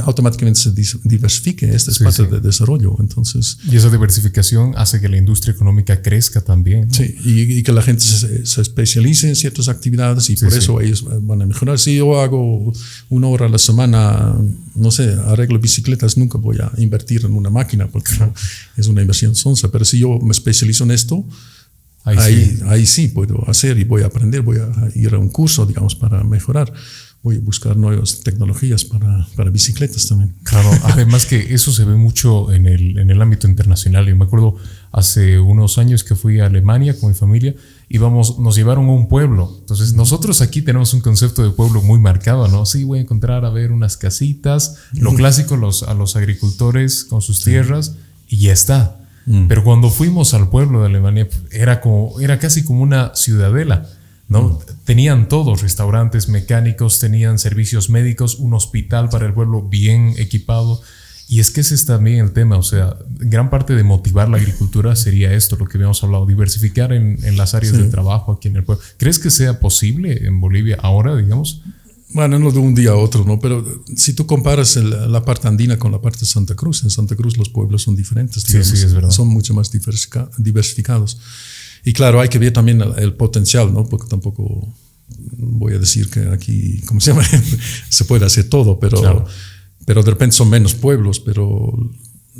automáticamente se diversifica, esta es parte del desarrollo, entonces... Y esa diversificación hace que la industria económica crezca también, ¿no? Sí, y que la gente se especialice en ciertas actividades y por eso ellos van a mejorar. Si yo hago 1 hora a la semana, no sé, arreglo bicicletas, nunca voy a invertir en una máquina porque es una inversión sonsa, pero si yo me especializo en esto, ahí sí puedo hacer y voy a aprender, voy a ir a un curso, digamos, para mejorar. Voy a buscar nuevas tecnologías para bicicletas también. Claro, además que eso se ve mucho en el ámbito internacional. Yo me acuerdo hace unos años que fui a Alemania con mi familia y nos llevaron a un pueblo. Entonces nosotros aquí tenemos un concepto de pueblo muy marcado, ¿no? Sí, voy a encontrar a ver unas casitas, lo clásico a los agricultores con sus tierras y ya está. Pero cuando fuimos al pueblo de Alemania era casi como una ciudadela, ¿no? Tenían todos, restaurantes, mecánicos, tenían servicios médicos, un hospital para el pueblo bien equipado. Y es que ese es también el tema, o sea, gran parte de motivar la agricultura sería esto, lo que habíamos hablado, diversificar en las áreas de trabajo aquí en el pueblo. ¿Crees que sea posible en Bolivia ahora, digamos? Bueno, no de un día a otro, ¿no? Pero si tú comparas la parte andina con la parte de Santa Cruz, en Santa Cruz los pueblos son diferentes, digamos, sí, es verdad. Son mucho más diversificados. Y claro, hay que ver también el potencial, ¿no? Porque tampoco voy a decir que aquí, ¿cómo se llama? Se puede hacer todo, pero de repente son menos pueblos, pero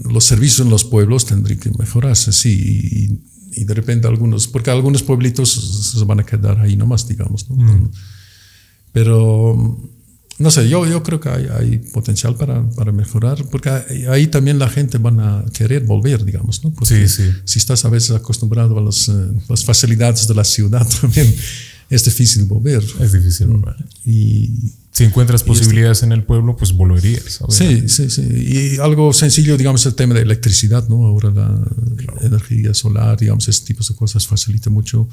los servicios en los pueblos tendrían que mejorarse, sí. Y de repente porque algunos pueblitos se van a quedar ahí nomás, digamos, ¿no? Pero, no sé, yo creo que hay potencial para mejorar, porque ahí también la gente van a querer volver, digamos, ¿no? Porque si estás a veces acostumbrado a las facilidades de la ciudad, también es difícil volver. Es difícil volver. Y si encuentras posibilidades en el pueblo, pues volverías. Sí. Y algo sencillo, digamos, el tema de electricidad, ¿no? Ahora la energía solar, digamos, ese tipo de cosas facilita mucho.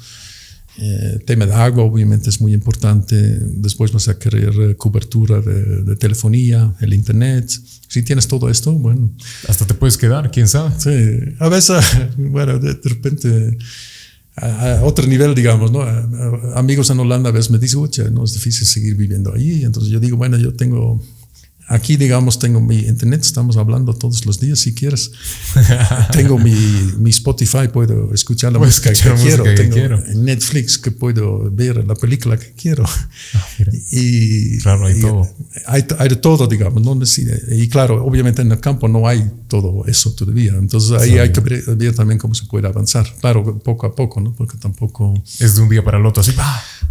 El tema de agua obviamente es muy importante. Después vas a querer cobertura de telefonía, el internet. Si tienes todo esto, bueno, hasta te puedes quedar, quién sabe. Sí, a veces, bueno, de repente a otro nivel, digamos, ¿no? Amigos en Holanda a veces me dicen, oye, no es difícil seguir viviendo ahí. Entonces yo digo, bueno, yo tengo aquí, digamos, tengo mi internet, estamos hablando todos los días si quieres. Tengo mi Spotify, puedo escuchar la música que quiero. Tengo Netflix que puedo ver la película que quiero. Claro, hay todo. Hay de todo, digamos, ¿no? Y claro, obviamente en el campo no hay todo eso todavía. Entonces ahí hay que ver también cómo se puede avanzar. Claro, poco a poco, ¿no? Porque tampoco... Es de un día para el otro, así.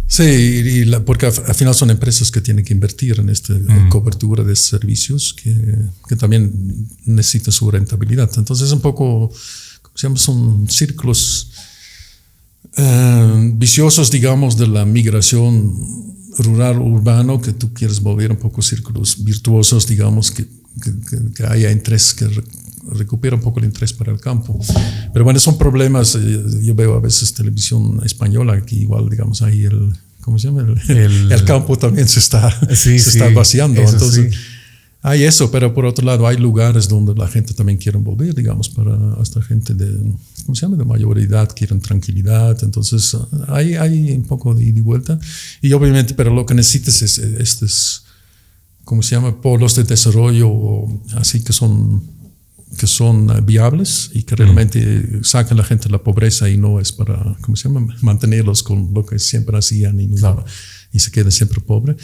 Sí, porque al final son empresas que tienen que invertir en esta cobertura de servicios que también necesitan su rentabilidad. Entonces es un poco, ¿cómo se llama? Son círculos viciosos, digamos, de la migración rural-urbano, que tú quieres volver un poco círculos virtuosos, digamos, que haya interés, que recupera un poco el interés para el campo. Pero bueno, son problemas. Yo veo a veces televisión española, que igual, digamos, ahí ¿cómo se llama? El campo también se está vaciando. Entonces, hay eso, pero por otro lado hay lugares donde la gente también quiere volver, digamos, hasta gente ¿cómo se llama? De mayor edad, quieren tranquilidad. Entonces, hay un poco de ida y vuelta. Y obviamente, pero lo que necesitas es estos, ¿cómo se llama? Polos de desarrollo, así que son viables y que realmente sacan a la gente de la pobreza y no es para, ¿cómo se llama? Mantenerlos con lo que siempre hacían y se quedan siempre pobres.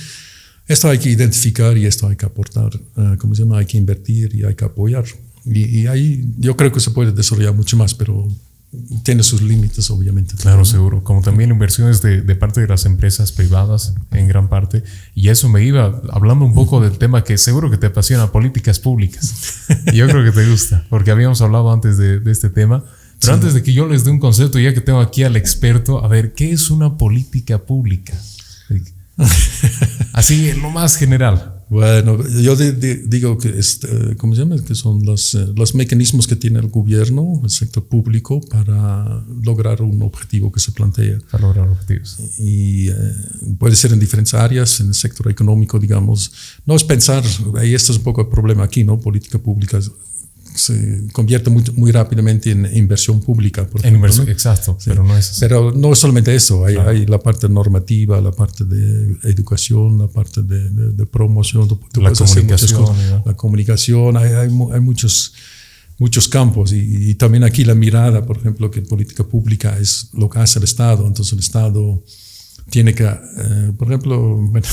Esto hay que identificar y esto hay que aportar, ¿cómo se llama? Hay que invertir y hay que apoyar. Y ahí yo creo que se puede desarrollar mucho más, pero tiene sus límites, obviamente. Claro, seguro. Como también inversiones de parte de las empresas privadas, en gran parte. Y eso me iba hablando un poco del tema que seguro que te apasiona, políticas públicas. Y yo creo que te gusta, porque habíamos hablado antes de este tema. Pero antes de que yo les dé un concepto, ya que tengo aquí al experto, a ver, ¿qué es una política pública? Así, en lo más general. Bueno, yo digo que, ¿cómo se llama? Que son los mecanismos que tiene el gobierno, el sector público, para lograr un objetivo que se plantea. Para lograr objetivos. Y puede ser en diferentes áreas, en el sector económico, digamos. No es pensar, y esto es un poco el problema aquí, ¿no? Política pública se convierte muy rápidamente en inversión pública. Por ejemplo, inversión, ¿no? exacto, Sí. pero no es así. Pero no es solamente eso, hay, Claro. hay la parte normativa, la parte de educación, la parte de promoción, tú La puedes hacer muchas comunicación, cosas. ¿no? La comunicación, hay muchos campos y también aquí la mirada, por ejemplo, que política pública es lo que hace el Estado, entonces el Estado tiene que, por ejemplo, bueno,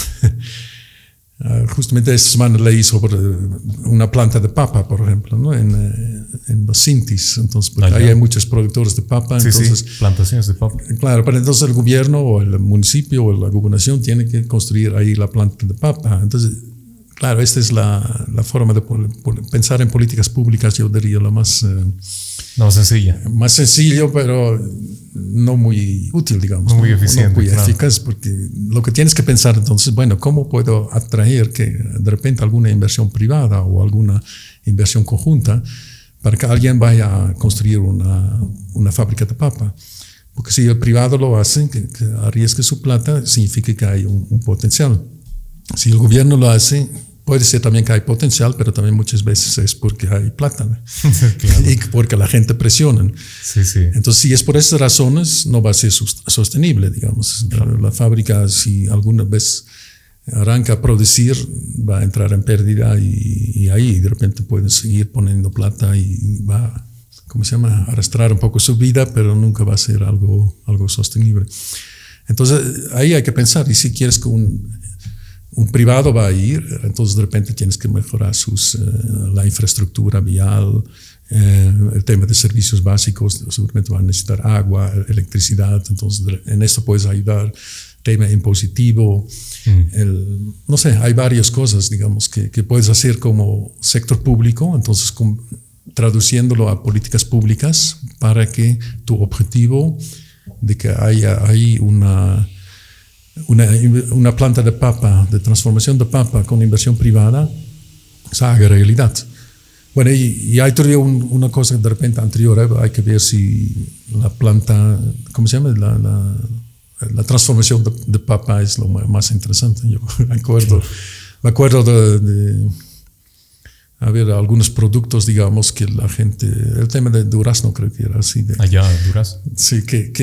justamente esta semana leí sobre una planta de papa, por ejemplo, ¿no? en los Sintis. Entonces, porque ahí hay muchos productores de papa. Sí, entonces, sí, plantaciones de papa. Claro, pero entonces el gobierno o el municipio o la gobernación tiene que construir ahí la planta de papa. Entonces, claro, esta es la forma de pensar en políticas públicas, yo diría, lo más... No, sencilla. Más sencillo, pero no muy útil, digamos. No muy eficiente. No muy claro. eficaz, porque lo que tienes que pensar entonces, bueno, ¿cómo puedo atraer que de repente alguna inversión privada o alguna inversión conjunta para que alguien vaya a construir una fábrica de papa? Porque si el privado lo hace, que arriesgue su plata, significa que hay un potencial. Si el gobierno lo hace, puede ser también que hay potencial, pero también muchas veces es porque hay plata, ¿no? Claro. Y porque la gente presiona. Sí, sí. Entonces, si es por esas razones, no va a ser sostenible, digamos. La fábrica, si alguna vez arranca a producir, va a entrar en pérdida y ahí de repente pueden seguir poniendo plata y va, ¿cómo se llama?, arrastrar un poco su vida, pero nunca va a ser algo sostenible. Entonces, ahí hay que pensar, y si quieres que un privado va a ir, entonces de repente tienes que mejorar la infraestructura vial, el tema de servicios básicos, seguramente van a necesitar agua, electricidad, entonces en esto puedes ayudar, tema impositivo, no sé, hay varias cosas, digamos, que puedes hacer como sector público, entonces traduciéndolo a políticas públicas para que tu objetivo de que haya ahí una planta de papa, de transformación de papa con inversión privada, se haga realidad. Bueno, y hay todavía una cosa de repente anterior, hay que ver si la planta, ¿cómo se llama? La transformación de papa es lo más interesante. Yo me acuerdo de algunos productos, digamos, que la gente, el tema de durazno creo que era así. Allá, durazno. Sí, que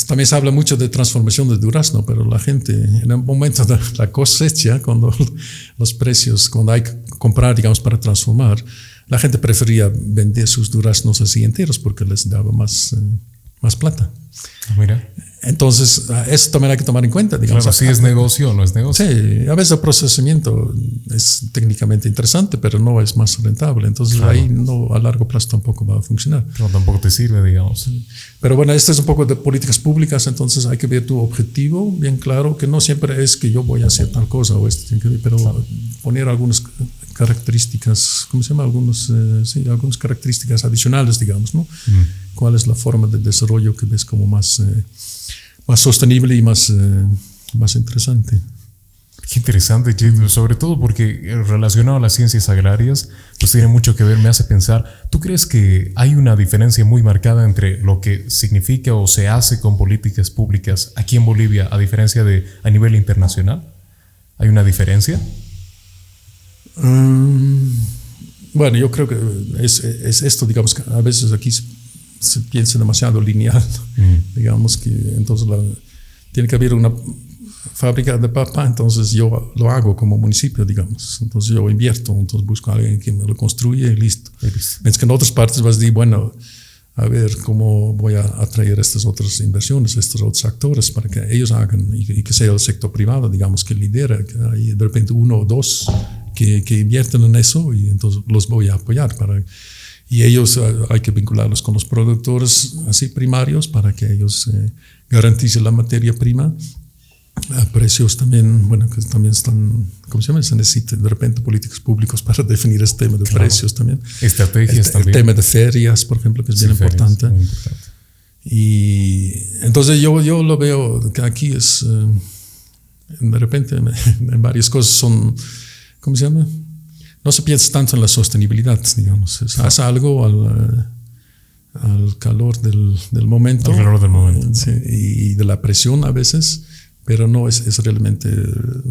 también se habla mucho de transformación de durazno, pero la gente, en el momento de la cosecha, cuando los precios, cuando hay que comprar, digamos, para transformar, la gente prefería vender sus duraznos así enteros porque les daba más plata. Mira. Entonces, eso también hay que tomar en cuenta, digamos. Claro, sí es negocio o no es negocio. Sí, a veces el procesamiento es técnicamente interesante, pero no es más rentable. Entonces, claro, ahí no, a largo plazo tampoco va a funcionar. No, tampoco te sirve, digamos. Pero bueno, esto es un poco de políticas públicas, entonces hay que ver tu objetivo bien claro, que no siempre es que yo voy a hacer tal cosa o esto, pero claro, poner algunas características, ¿cómo se llama? Algunas características adicionales, digamos, ¿no? ¿Cuál es la forma de desarrollo que ves como más sostenible y más interesante? Qué interesante, sobre todo porque relacionado a las ciencias agrarias, pues tiene mucho que ver, me hace pensar, ¿tú crees que hay una diferencia muy marcada entre lo que significa o se hace con políticas públicas aquí en Bolivia a diferencia de a nivel internacional? ¿Hay una diferencia? Bueno, yo creo que es esto, digamos, que a veces aquí se piensa demasiado lineal, digamos que entonces tiene que haber una fábrica de papa, entonces yo lo hago como municipio, digamos, entonces yo invierto, entonces busco a alguien que me lo construye y listo. Es que en otras partes vas a decir, bueno, a ver cómo voy a atraer estas otras inversiones, estos otros actores para que ellos hagan y que sea el sector privado, digamos, que lidera, que hay de repente uno o dos que invierten en eso y entonces los voy a apoyar y ellos hay que vincularlos con los productores así primarios para que ellos garanticen la materia prima a precios también, bueno, que también están, ¿cómo se llama? Se necesita de repente políticos públicos para definir este tema de precios también. Estrategias también. El tema de ferias, por ejemplo, que es bien importante. Muy importante. Y entonces yo lo veo que aquí es, de repente, en varias cosas son, ¿cómo se llama? No se piensa tanto en la sostenibilidad, digamos. Haz algo al calor del momento. Al calor del momento. Sí, y de la presión a veces, pero no es realmente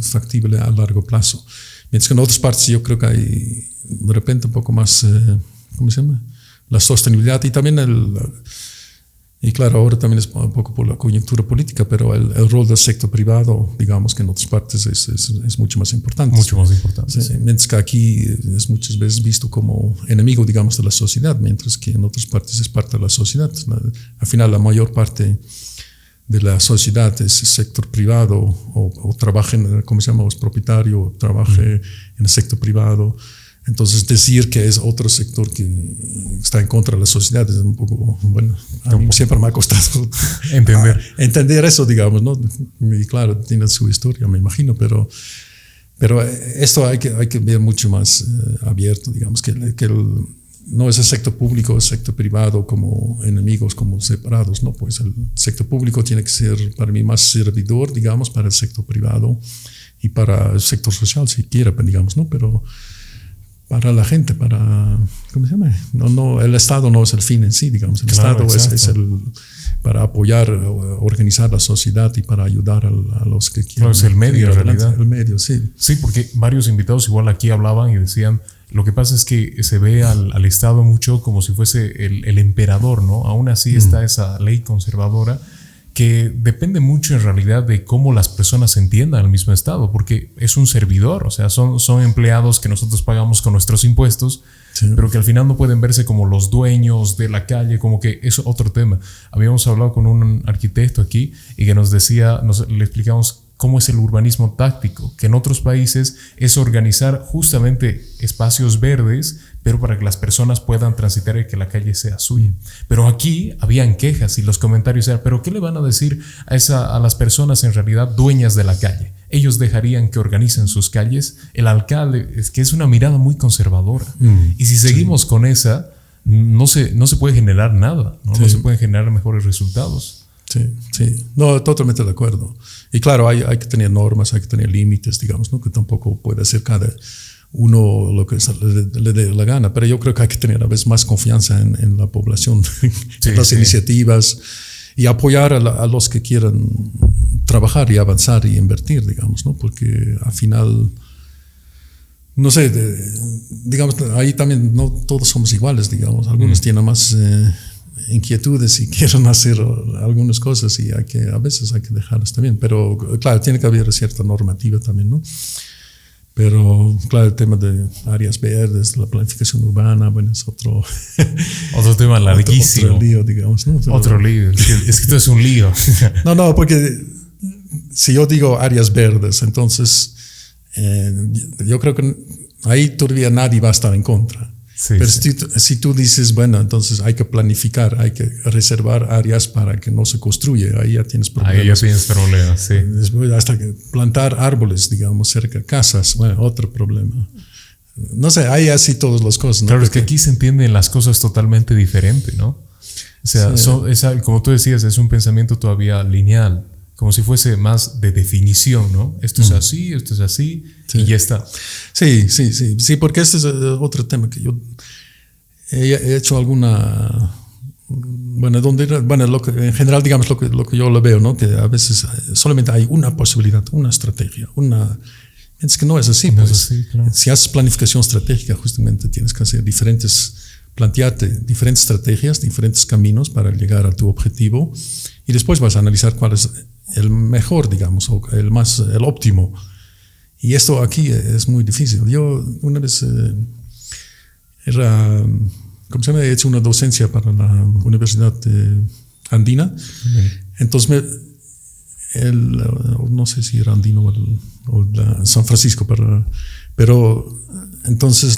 factible a largo plazo. Mientras que en otras partes yo creo que hay de repente un poco más, ¿cómo se llama? La sostenibilidad y también y claro, ahora también es un poco por la coyuntura política, pero el rol del sector privado, digamos que en otras partes es mucho más importante. Mucho más importante. Sí. Mientras que aquí es muchas veces visto como enemigo, digamos, de la sociedad, mientras que en otras partes es parte de la sociedad. Al final, la mayor parte de la sociedad es el sector privado o trabaja en, ¿cómo se llama?, es propietario, o trabaje en el sector privado. Entonces decir que es otro sector que está en contra de la sociedad es un poco, bueno, a mí siempre me ha costado entender eso, digamos, ¿no? Y claro, tiene su historia, me imagino, pero esto hay que ver mucho más abierto, digamos, que no es el sector público, el sector privado como enemigos, como separados, ¿no? Pues el sector público tiene que ser para mí más servidor, digamos, para el sector privado y para el sector social, si quiere, digamos, ¿no? Pero para la gente, ¿cómo se llama? No, el Estado no es el fin en sí, digamos. El Estado es para apoyar, organizar la sociedad y para ayudar a los que quieran. Claro, es el medio, en realidad. El medio, sí. Sí, porque varios invitados igual aquí hablaban y decían, lo que pasa es que se ve al Estado mucho como si fuese el emperador, ¿no? Aún así está esa ley conservadora que depende mucho en realidad de cómo las personas entiendan al mismo Estado, porque es un servidor, o sea, son empleados que nosotros pagamos con nuestros impuestos, sí, pero que al final no pueden verse como los dueños de la calle, como que es otro tema. Habíamos hablado con un arquitecto aquí y que nos decía, le explicamos cómo es el urbanismo táctico, que en otros países es organizar justamente espacios verdes, pero para que las personas puedan transitar y que la calle sea suya. Pero aquí habían quejas y los comentarios eran, ¿pero qué le van a decir a las personas en realidad dueñas de la calle? Ellos dejarían que organicen sus calles. El alcalde, es que es una mirada muy conservadora. Y si seguimos con esa, no se puede generar nada, ¿no? No se pueden generar mejores resultados. Sí, no, totalmente de acuerdo. Y claro, hay que tener normas, hay que tener límites, digamos, ¿no? Que tampoco puede hacer cada uno lo que le dé la gana, pero yo creo que hay que tener a veces más confianza en la población, en las iniciativas y apoyar a los que quieran trabajar y avanzar y invertir, digamos, ¿no? Porque al final, no sé, digamos, ahí también no todos somos iguales, digamos, algunos tienen más inquietudes y quieren hacer algunas cosas y a veces hay que dejarlas también, pero claro, tiene que haber cierta normativa también, ¿no? Pero claro, el tema de áreas verdes, la planificación urbana, bueno, es otro tema larguísimo. Otro lío, digamos, ¿no? Pero, otro lío, es que esto es un lío. No, porque si yo digo áreas verdes, entonces yo creo que ahí todavía nadie va a estar en contra. Sí, pero si tú dices, bueno, entonces hay que planificar, hay que reservar áreas para que no se construya, ahí ya tienes problemas. Ahí ya tienes problemas, sí. Después hasta que plantar árboles, digamos, cerca de casas, bueno, otro problema. No sé, hay así todas las cosas, ¿no? Claro, porque es que aquí se entienden las cosas totalmente diferente, ¿no? O sea, como tú decías, es un pensamiento todavía lineal, como si fuese más de definición, ¿no? Esto es así, esto es así, y ya está. Sí, porque este es otro tema que yo he hecho alguna, en general, digamos, lo que yo lo veo, ¿no? Que a veces solamente hay una posibilidad, una estrategia, es que no es así, pues. Es así, claro. Si haces planificación estratégica, justamente tienes que hacer plantearte diferentes estrategias, diferentes caminos para llegar a tu objetivo, y después vas a analizar cuál es el mejor, digamos, o el óptimo. Y esto aquí es muy difícil. Yo una vez he hecho una docencia para la Universidad Andina. Entonces, no sé si era Andino o San Francisco, pero entonces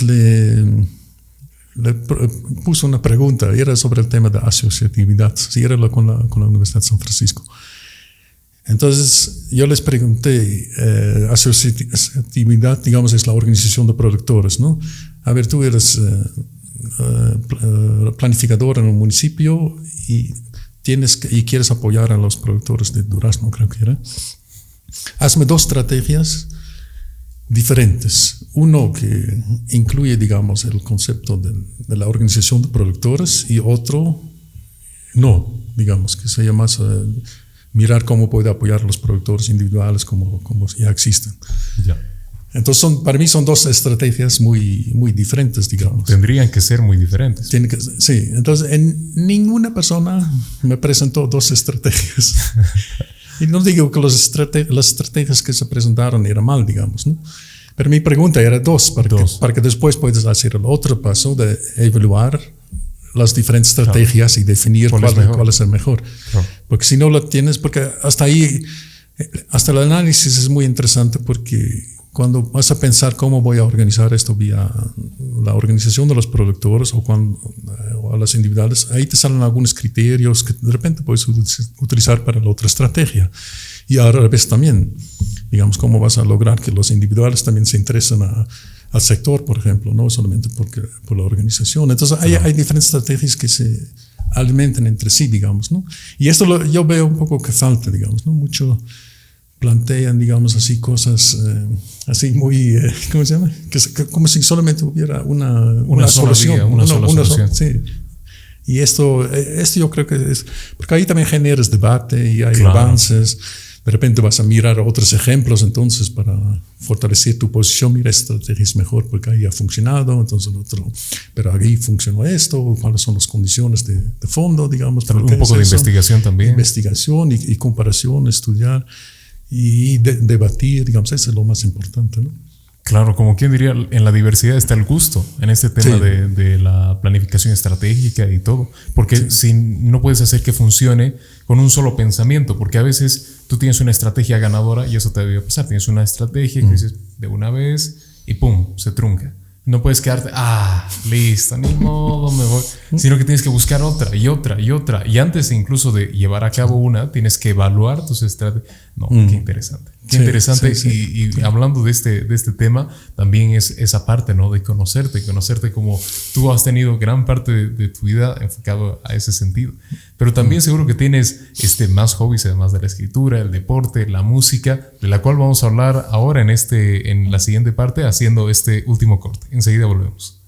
puso una pregunta, era sobre el tema de asociatividad, si era con la Universidad de San Francisco. Entonces yo les pregunté, asociatividad, digamos, es la organización de productores, ¿no? A ver, tú eres planificador en un municipio y quieres apoyar a los productores de durazno, creo que era. Hazme 2 estrategias diferentes. Uno que incluye, digamos, el concepto de la organización de productores y otro no, digamos, que sería más mirar cómo puede apoyar a los productores individuales como ya existen. Ya. Entonces, para mí son 2 estrategias muy, muy diferentes, digamos. Tendrían que ser muy diferentes. Sí, entonces ninguna persona me presentó 2 estrategias. Y no digo que las estrategias que se presentaron eran mal, digamos, ¿no? Pero mi pregunta era 2, para que después puedas hacer el otro paso de evaluar las diferentes estrategias y definir cuál es el mejor. Claro. Porque si no lo tienes, porque hasta el análisis es muy interesante, porque cuando vas a pensar cómo voy a organizar esto vía la organización de los productores o a las individuales, ahí te salen algunos criterios que de repente puedes utilizar para la otra estrategia. Y al revés también, digamos, cómo vas a lograr que los individuales también se interesen al sector, por ejemplo, no solamente por la organización. Entonces hay diferentes estrategias que se alimentan entre sí, digamos, ¿no? Y esto yo veo un poco que falta, digamos, ¿no? Mucho plantean, digamos así, cosas así muy, ¿cómo se llama? Como si solamente hubiera una solución. Una sola solución. Sí. Y esto yo creo que es, porque ahí también generas debate y hay avances. De repente vas a mirar otros ejemplos, entonces, para fortalecer tu posición, mira, esta estrategia es mejor porque ahí ha funcionado, entonces pero ahí funcionó esto, cuáles son las condiciones de fondo, digamos. Un poco de investigación también. Investigación y comparación, estudiar y debatir, digamos, eso es lo más importante, ¿no? Claro, como quien diría, en la diversidad está el gusto, en este tema de la planificación estratégica y todo. Porque si no puedes hacer que funcione con un solo pensamiento, porque a veces tú tienes una estrategia ganadora y eso te debe pasar. Tienes una estrategia que dices de una vez y ¡pum! Se trunca. No puedes quedarte, listo, ni modo, me voy. Sino que tienes que buscar otra y otra y otra. Y antes incluso de llevar a cabo una, tienes que evaluar tus estrategias. No, qué interesante. Qué interesante. Y hablando de este tema, también es esa parte, ¿no? De conocerte como tú has tenido gran parte de tu vida enfocado a ese sentido. Pero también seguro que tienes más hobbies, además de la escritura, el deporte, la música, de la cual vamos a hablar ahora en la siguiente parte, haciendo este último corte. Enseguida volvemos.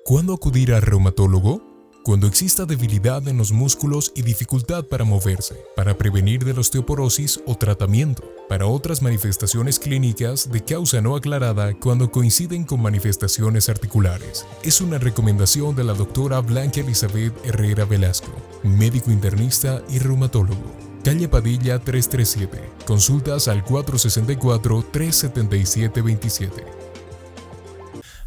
¿Cuándo acudir al reumatólogo? Cuando exista debilidad en los músculos y dificultad para moverse, para prevenir de la osteoporosis o tratamiento, para otras manifestaciones clínicas de causa no aclarada cuando coinciden con manifestaciones articulares. Es una recomendación de la doctora Blanca Elizabeth Herrera Velasco, médico internista y reumatólogo. Calle Padilla 337. Consultas al 464-377-27.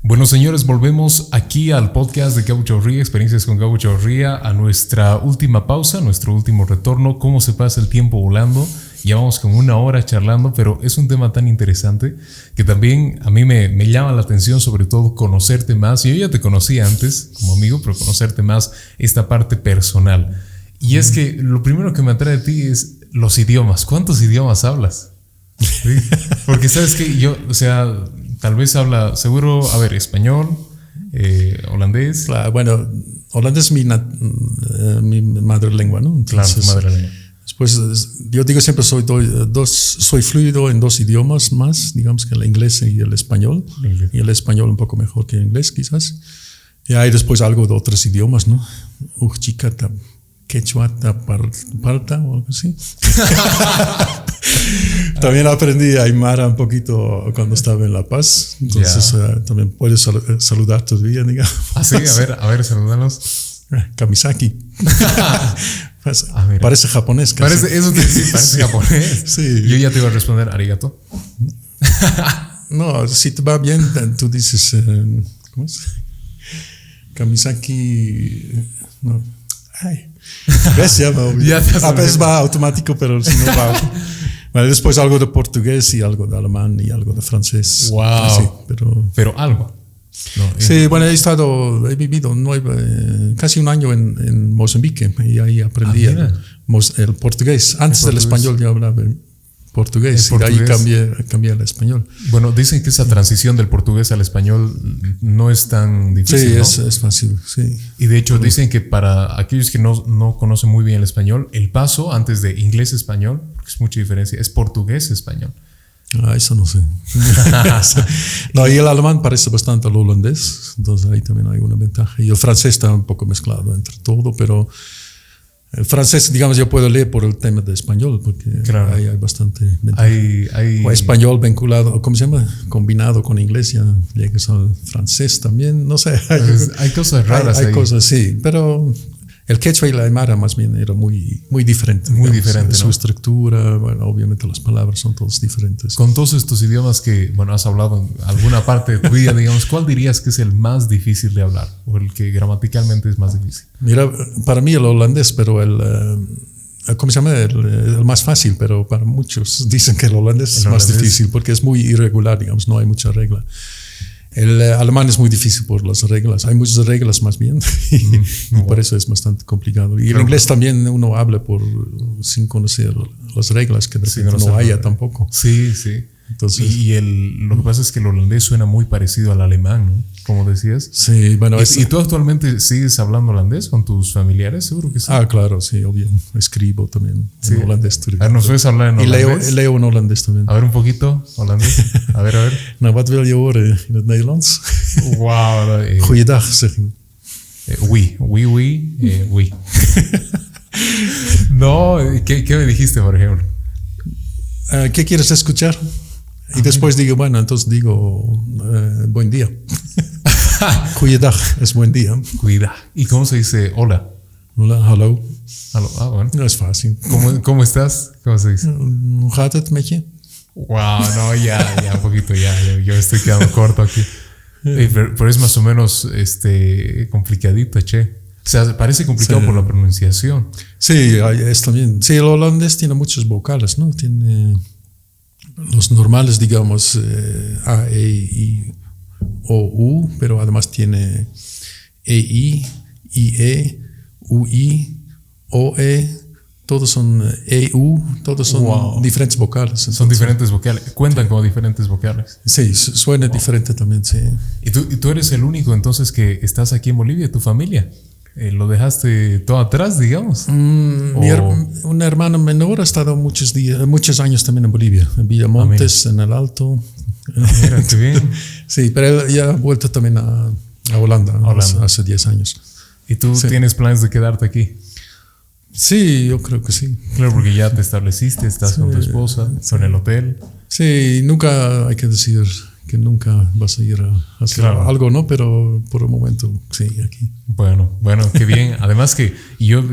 Bueno, señores, volvemos aquí al podcast de Gabo Chavarría, Experiencias con Gabo Chavarría, a nuestra última pausa, nuestro último retorno. ¿Cómo se pasa el tiempo volando? Llevamos como 1 hora charlando, pero es un tema tan interesante que también a mí me llama la atención, sobre todo conocerte más. Yo ya te conocía antes como amigo, pero conocerte más esta parte personal. Y es que lo primero que me atrae de ti es los idiomas. ¿Cuántos idiomas hablas? ¿Sí? Porque sabes que yo, tal vez habla, seguro, español, holandés. Claro, bueno, holandés es mi madre lengua, ¿no? Entonces, claro, tu madre lengua. Después, yo digo siempre soy fluido en 2 idiomas más, digamos que el inglés y el español. Y el español un poco mejor que el inglés, quizás. Y hay después algo de otros idiomas, ¿no? Chicata, quechua, parta o algo así. También aprendí aymara un poquito cuando estaba en La Paz. Entonces también puedes saludar todavía, digamos. Sí, a ver, salúdanos. Kamisaki. Parece japonés casi. Parece japonés. Sí. Yo ya te iba a responder arigato. No, si te va bien, tú dices ¿cómo es? Kamisaki. No. Ay. ¿Ves? A veces va automático, pero si no va. Bueno, después algo de portugués y algo de alemán y algo de francés. Wow. Sí, pero algo. No, sí, bueno, he vivido casi un año en Mozambique y ahí aprendí el portugués. Antes del español ya hablaba portugués y de ahí cambié al español. Bueno, dicen que esa transición del portugués al español no es tan difícil, sí, ¿no? es fácil, sí. Y de hecho dicen que para aquellos que no conocen muy bien el español, el paso antes de inglés a español, porque es mucha diferencia, es portugués a español. Eso no sé. No, y el alemán parece bastante al holandés, entonces ahí también hay una ventaja. Y el francés está un poco mezclado entre todo, pero el francés, digamos, yo puedo leer por el tema de español, porque claro, ahí hay bastante ventaja. O español vinculado, ¿cómo se llama? Combinado con inglés, ya llegas al francés también, no sé. Hay cosas raras hay cosas, sí, pero el quechua y la aymara más bien era muy diferente. Muy diferente, su estructura, bueno, obviamente las palabras son todas diferentes. Con todos estos idiomas que, bueno, has hablado en alguna parte de tu vida, digamos, ¿cuál dirías que es el más difícil de hablar o el que gramaticalmente es más difícil? Mira, para mí el holandés, pero ¿cómo se llama? El más fácil, pero para muchos dicen que el holandés es más difícil porque es muy irregular, digamos, no hay mucha regla. El alemán es muy difícil por las reglas, hay muchas reglas más bien y por eso es bastante complicado. Y el inglés también uno habla sin conocer las reglas que de repente no haya tampoco. Sí, sí. Entonces, lo que pasa es que el holandés suena muy parecido al alemán, ¿no? Como decías. Sí, bueno. ¿Y tú actualmente sigues hablando holandés con tus familiares? Seguro que sí. Ah, claro, sí, obvio. Escribo también en holandés. A ver, ¿nos puedes hablar en holandés? Y leo en holandés también. A ver un poquito, holandés. A ver. Nou, wat wil je horen in het Nederlands? Wow. Goeiedag, zeg ik. Oui. No, ¿qué me dijiste, por ejemplo? ¿Qué quieres escuchar? Y después digo, bueno, entonces digo, buen día. Goeiedag es buen día. Goeiedag. ¿Y cómo se dice hola? Hola, hallo. Ah, bueno. No es fácil. ¿Cómo estás? ¿Cómo se dice? ¿Hoe gaat het met je? Wow, no, ya un poquito, yo estoy quedando corto aquí. Pero es más o menos complicadito, che. O sea, parece complicado por la pronunciación. Sí, es también. Sí, el holandés tiene muchas vocales, ¿no? Tiene los normales, digamos, A, E, I, O, U, pero además tiene E, I, E, U, I, O, E. Todos son EU, todos son diferentes vocales. Entonces, son diferentes vocales, cuentan como diferentes vocales. Sí, suena diferente también, sí. ¿Y tú eres el único entonces que estás aquí en Bolivia, tu familia? ¿Lo dejaste todo atrás, digamos? Un hermano menor ha estado muchos años también en Bolivia, en Villamontes, en el Alto. Mira, qué bien. Sí, pero él ya ha vuelto también a Holanda. Hace 10 años. ¿Y tú tienes planes de quedarte aquí? Sí, yo creo que sí. Claro, porque ya te estableciste, estás con tu esposa, en el hotel. Sí, nunca hay que decir que nunca vas a ir a hacer algo, ¿no? Pero por el momento, sí, aquí. Bueno, qué bien. Además que yo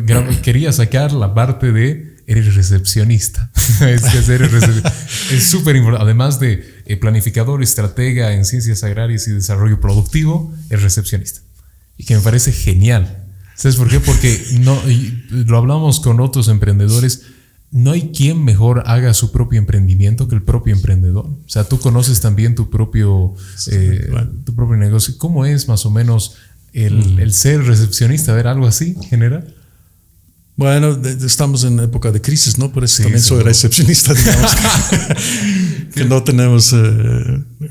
quería sacar la parte de eres recepcionista. Es súper importante. Además de planificador, estratega en ciencias agrarias y desarrollo productivo, es recepcionista. Y que me parece genial. ¿Sabes por qué? Porque lo hablamos con otros emprendedores. No hay quien mejor haga su propio emprendimiento que el propio emprendedor. O sea, tú conoces también tu propio negocio. ¿Cómo es más o menos el ser recepcionista? A ver, algo así, general. Bueno, estamos en época de crisis, ¿no? Por eso también soy recepcionista, digamos. Que no tenemos,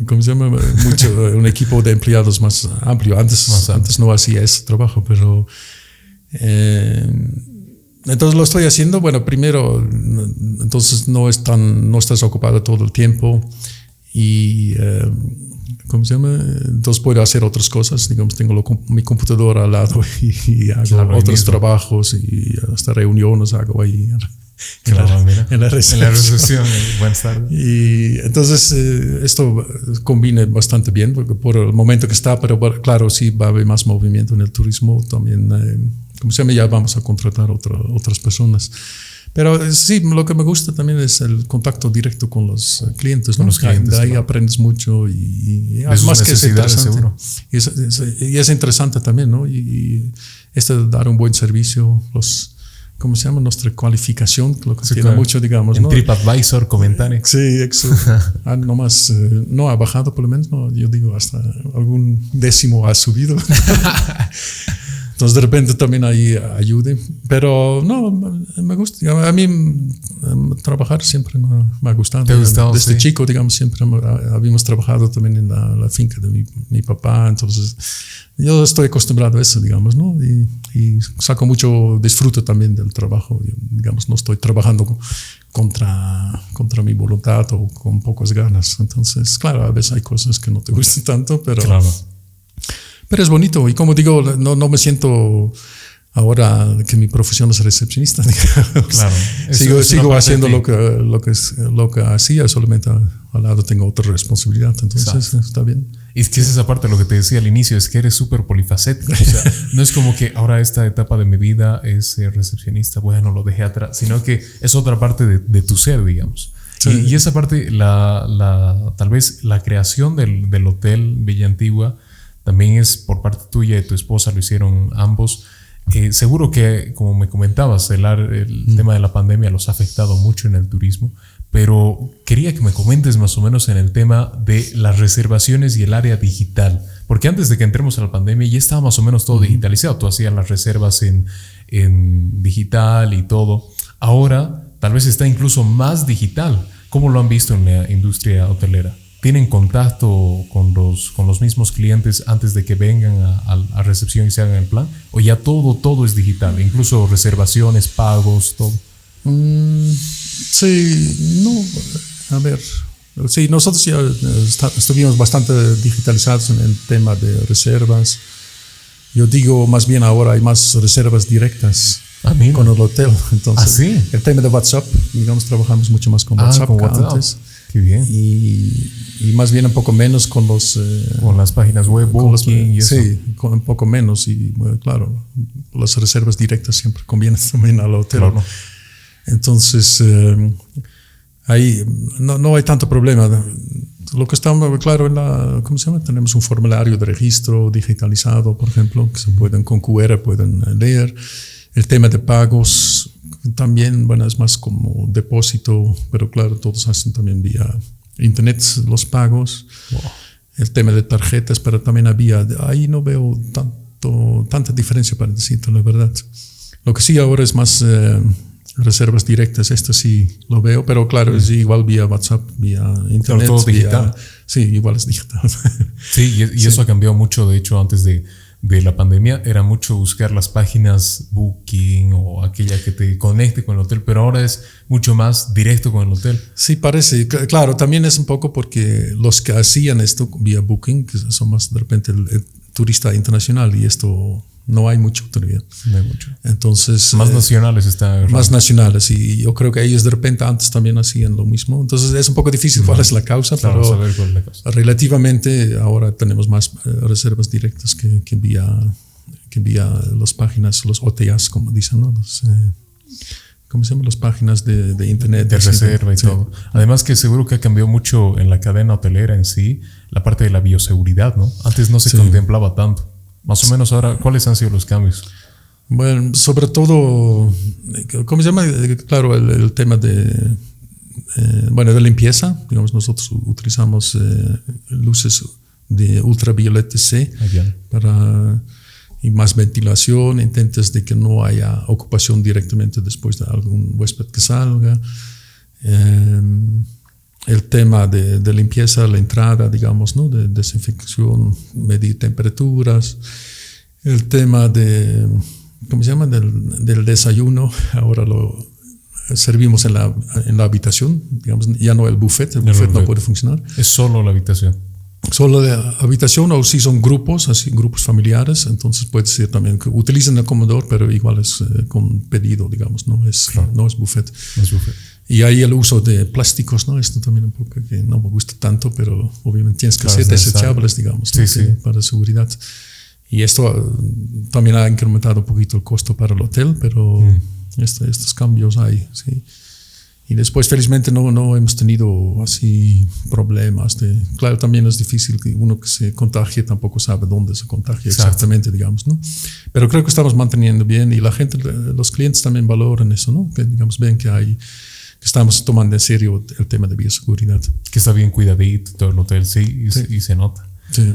¿cómo se llama? Un equipo de empleados más amplio. Antes no hacía ese trabajo, pero... entonces lo estoy haciendo. Bueno, primero, entonces no estás ocupado todo el tiempo y ¿cómo se llama? Entonces puedo hacer otras cosas. Digamos, tengo mi computadora al lado y hago otros trabajos y hasta reuniones hago ahí en la recepción. Buenas tardes. Y entonces esto combina bastante bien porque por el momento que está, pero claro, sí va a haber más movimiento en el turismo también. Como se llama, ya vamos a contratar otras personas. Pero sí, lo que me gusta también es el contacto directo con los clientes. Con los clientes, de ahí aprendes mucho y además que es interesante. Seguro. Y es interesante también, ¿no? Y dar un buen servicio. ¿cómo se llama? Nuestra cualificación, lo que Sí, tiene claro. mucho, digamos, En ¿no? TripAdvisor, comentarios. Sí, eso. Nomás no ha bajado, por lo menos, no, yo digo, hasta algún décimo ha subido. Entonces, de repente también ahí ayude. Pero no, me gusta. A mí trabajar siempre me ha gustado. ¿Te ha gustado? Desde Sí. chico, digamos, siempre habíamos trabajado también en la finca de mi papá. Entonces, yo estoy acostumbrado a eso, digamos, ¿no? Y saco mucho disfrute también del trabajo. Digamos, no estoy trabajando contra mi voluntad o con pocas ganas. Entonces, claro, a veces hay cosas que no te gustan tanto, pero... Claro. Pero es bonito y como digo, no me siento ahora que mi profesión es recepcionista. Digamos. Claro. Sigo haciendo lo que hacía, solamente al lado tengo otra responsabilidad, entonces Exacto. está bien. Y es que esa es esa parte de lo que te decía al inicio, es que eres súper polifacético. O sea, no es como que ahora esta etapa de mi vida es ser recepcionista, bueno, lo dejé atrás, sino que es otra parte de tu ser, digamos. Sí. Y esa parte, tal vez la creación del Hotel Villa Antigua también es por parte tuya y de tu esposa, lo hicieron ambos. Seguro que, como me comentabas, el tema de la pandemia los ha afectado mucho en el turismo, pero quería que me comentes más o menos en el tema de las reservaciones y el área digital, porque antes de que entremos a la pandemia ya estaba más o menos todo digitalizado, tú hacías las reservas en digital y todo. Ahora tal vez está incluso más digital. ¿Cómo lo han visto en la industria hotelera? ¿Tienen contacto con los mismos clientes antes de que vengan a recepción y se hagan el plan? ¿O ya todo es digital? Incluso reservaciones, pagos, todo. Sí, no, a ver. Sí, nosotros ya estuvimos bastante digitalizados en el tema de reservas. Yo digo, más bien ahora hay más reservas directas con el hotel. Entonces, ¿sí? El tema de WhatsApp, digamos, trabajamos mucho más con WhatsApp que antes. Qué bien. Y más bien un poco menos con con las páginas web, Booking y eso. Sí, un poco menos. Y bueno, claro, las reservas directas siempre convienen también al hotel. Claro. Entonces, ahí no hay tanto problema. Lo que está claro ¿cómo se llama? Tenemos un formulario de registro digitalizado, por ejemplo, que se pueden con QR pueden leer. El tema de pagos también, bueno, es más como depósito, pero claro, todos hacen también vía internet los pagos. Wow. El tema de tarjetas, pero también ahí no veo tanta diferencia para decirte la verdad. Lo que sí ahora es más reservas directas, esto sí lo veo, pero claro, es igual vía WhatsApp, vía internet. Todo digital. Sí, igual es digital. Sí, y eso ha cambiado mucho, de hecho, antes de la pandemia era mucho buscar las páginas Booking o aquella que te conecte con el hotel, pero ahora es mucho más directo con el hotel. Sí, parece. Claro, también es un poco porque los que hacían esto vía Booking, que son más de repente el turista internacional, y esto no hay mucho todavía. No hay mucho. Entonces, más nacionales están. Más nacionales, y yo creo que ellos de repente antes también hacían lo mismo. Entonces es un poco difícil cuál es la causa, claro, pero saber cuál es la causa. Relativamente ahora tenemos más reservas directas que vía las páginas, los OTAs, como dicen, ¿no? ¿Cómo se llaman? Las páginas de internet. De reserva y todo. Además que seguro que ha cambiado mucho en la cadena hotelera en sí, la parte de la bioseguridad, ¿no? Antes no se contemplaba tanto. Más o menos ahora, ¿cuáles han sido los cambios? Bueno, sobre todo, ¿cómo se llama? Claro, el tema de limpieza. Digamos, nosotros utilizamos luces de ultravioleta C y más ventilación, intentes de que no haya ocupación directamente después de algún huésped que salga. El tema de limpieza, la entrada, digamos, ¿no? De desinfección, medir temperaturas. El tema ¿cómo se llama? Del desayuno. Ahora lo servimos en la habitación, digamos, ya no el buffet. El buffet no puede funcionar. Es solo la habitación. Solo la habitación, o si son grupos, así grupos familiares, entonces puede ser también que utilicen el comedor, pero igual es con pedido, digamos, no es buffet. No es buffet. Y ahí el uso de plásticos, ¿no? Esto también un poco que no me gusta tanto, pero obviamente tienes que ser desechables, digamos, ¿no? Sí. Para seguridad. Y esto también ha incrementado un poquito el costo para el hotel, pero estos cambios hay, sí. Y después, felizmente, no hemos tenido así problemas. Claro, también es difícil que uno que se contagie tampoco sabe dónde se contagia exactamente, digamos, ¿no? Pero creo que estamos manteniendo bien y la gente, los clientes también valoran eso, ¿no? Que, digamos, ven que estamos tomando en serio el tema de bioseguridad. Que está bien cuidadito todo el hotel, sí. Y se nota. Sí.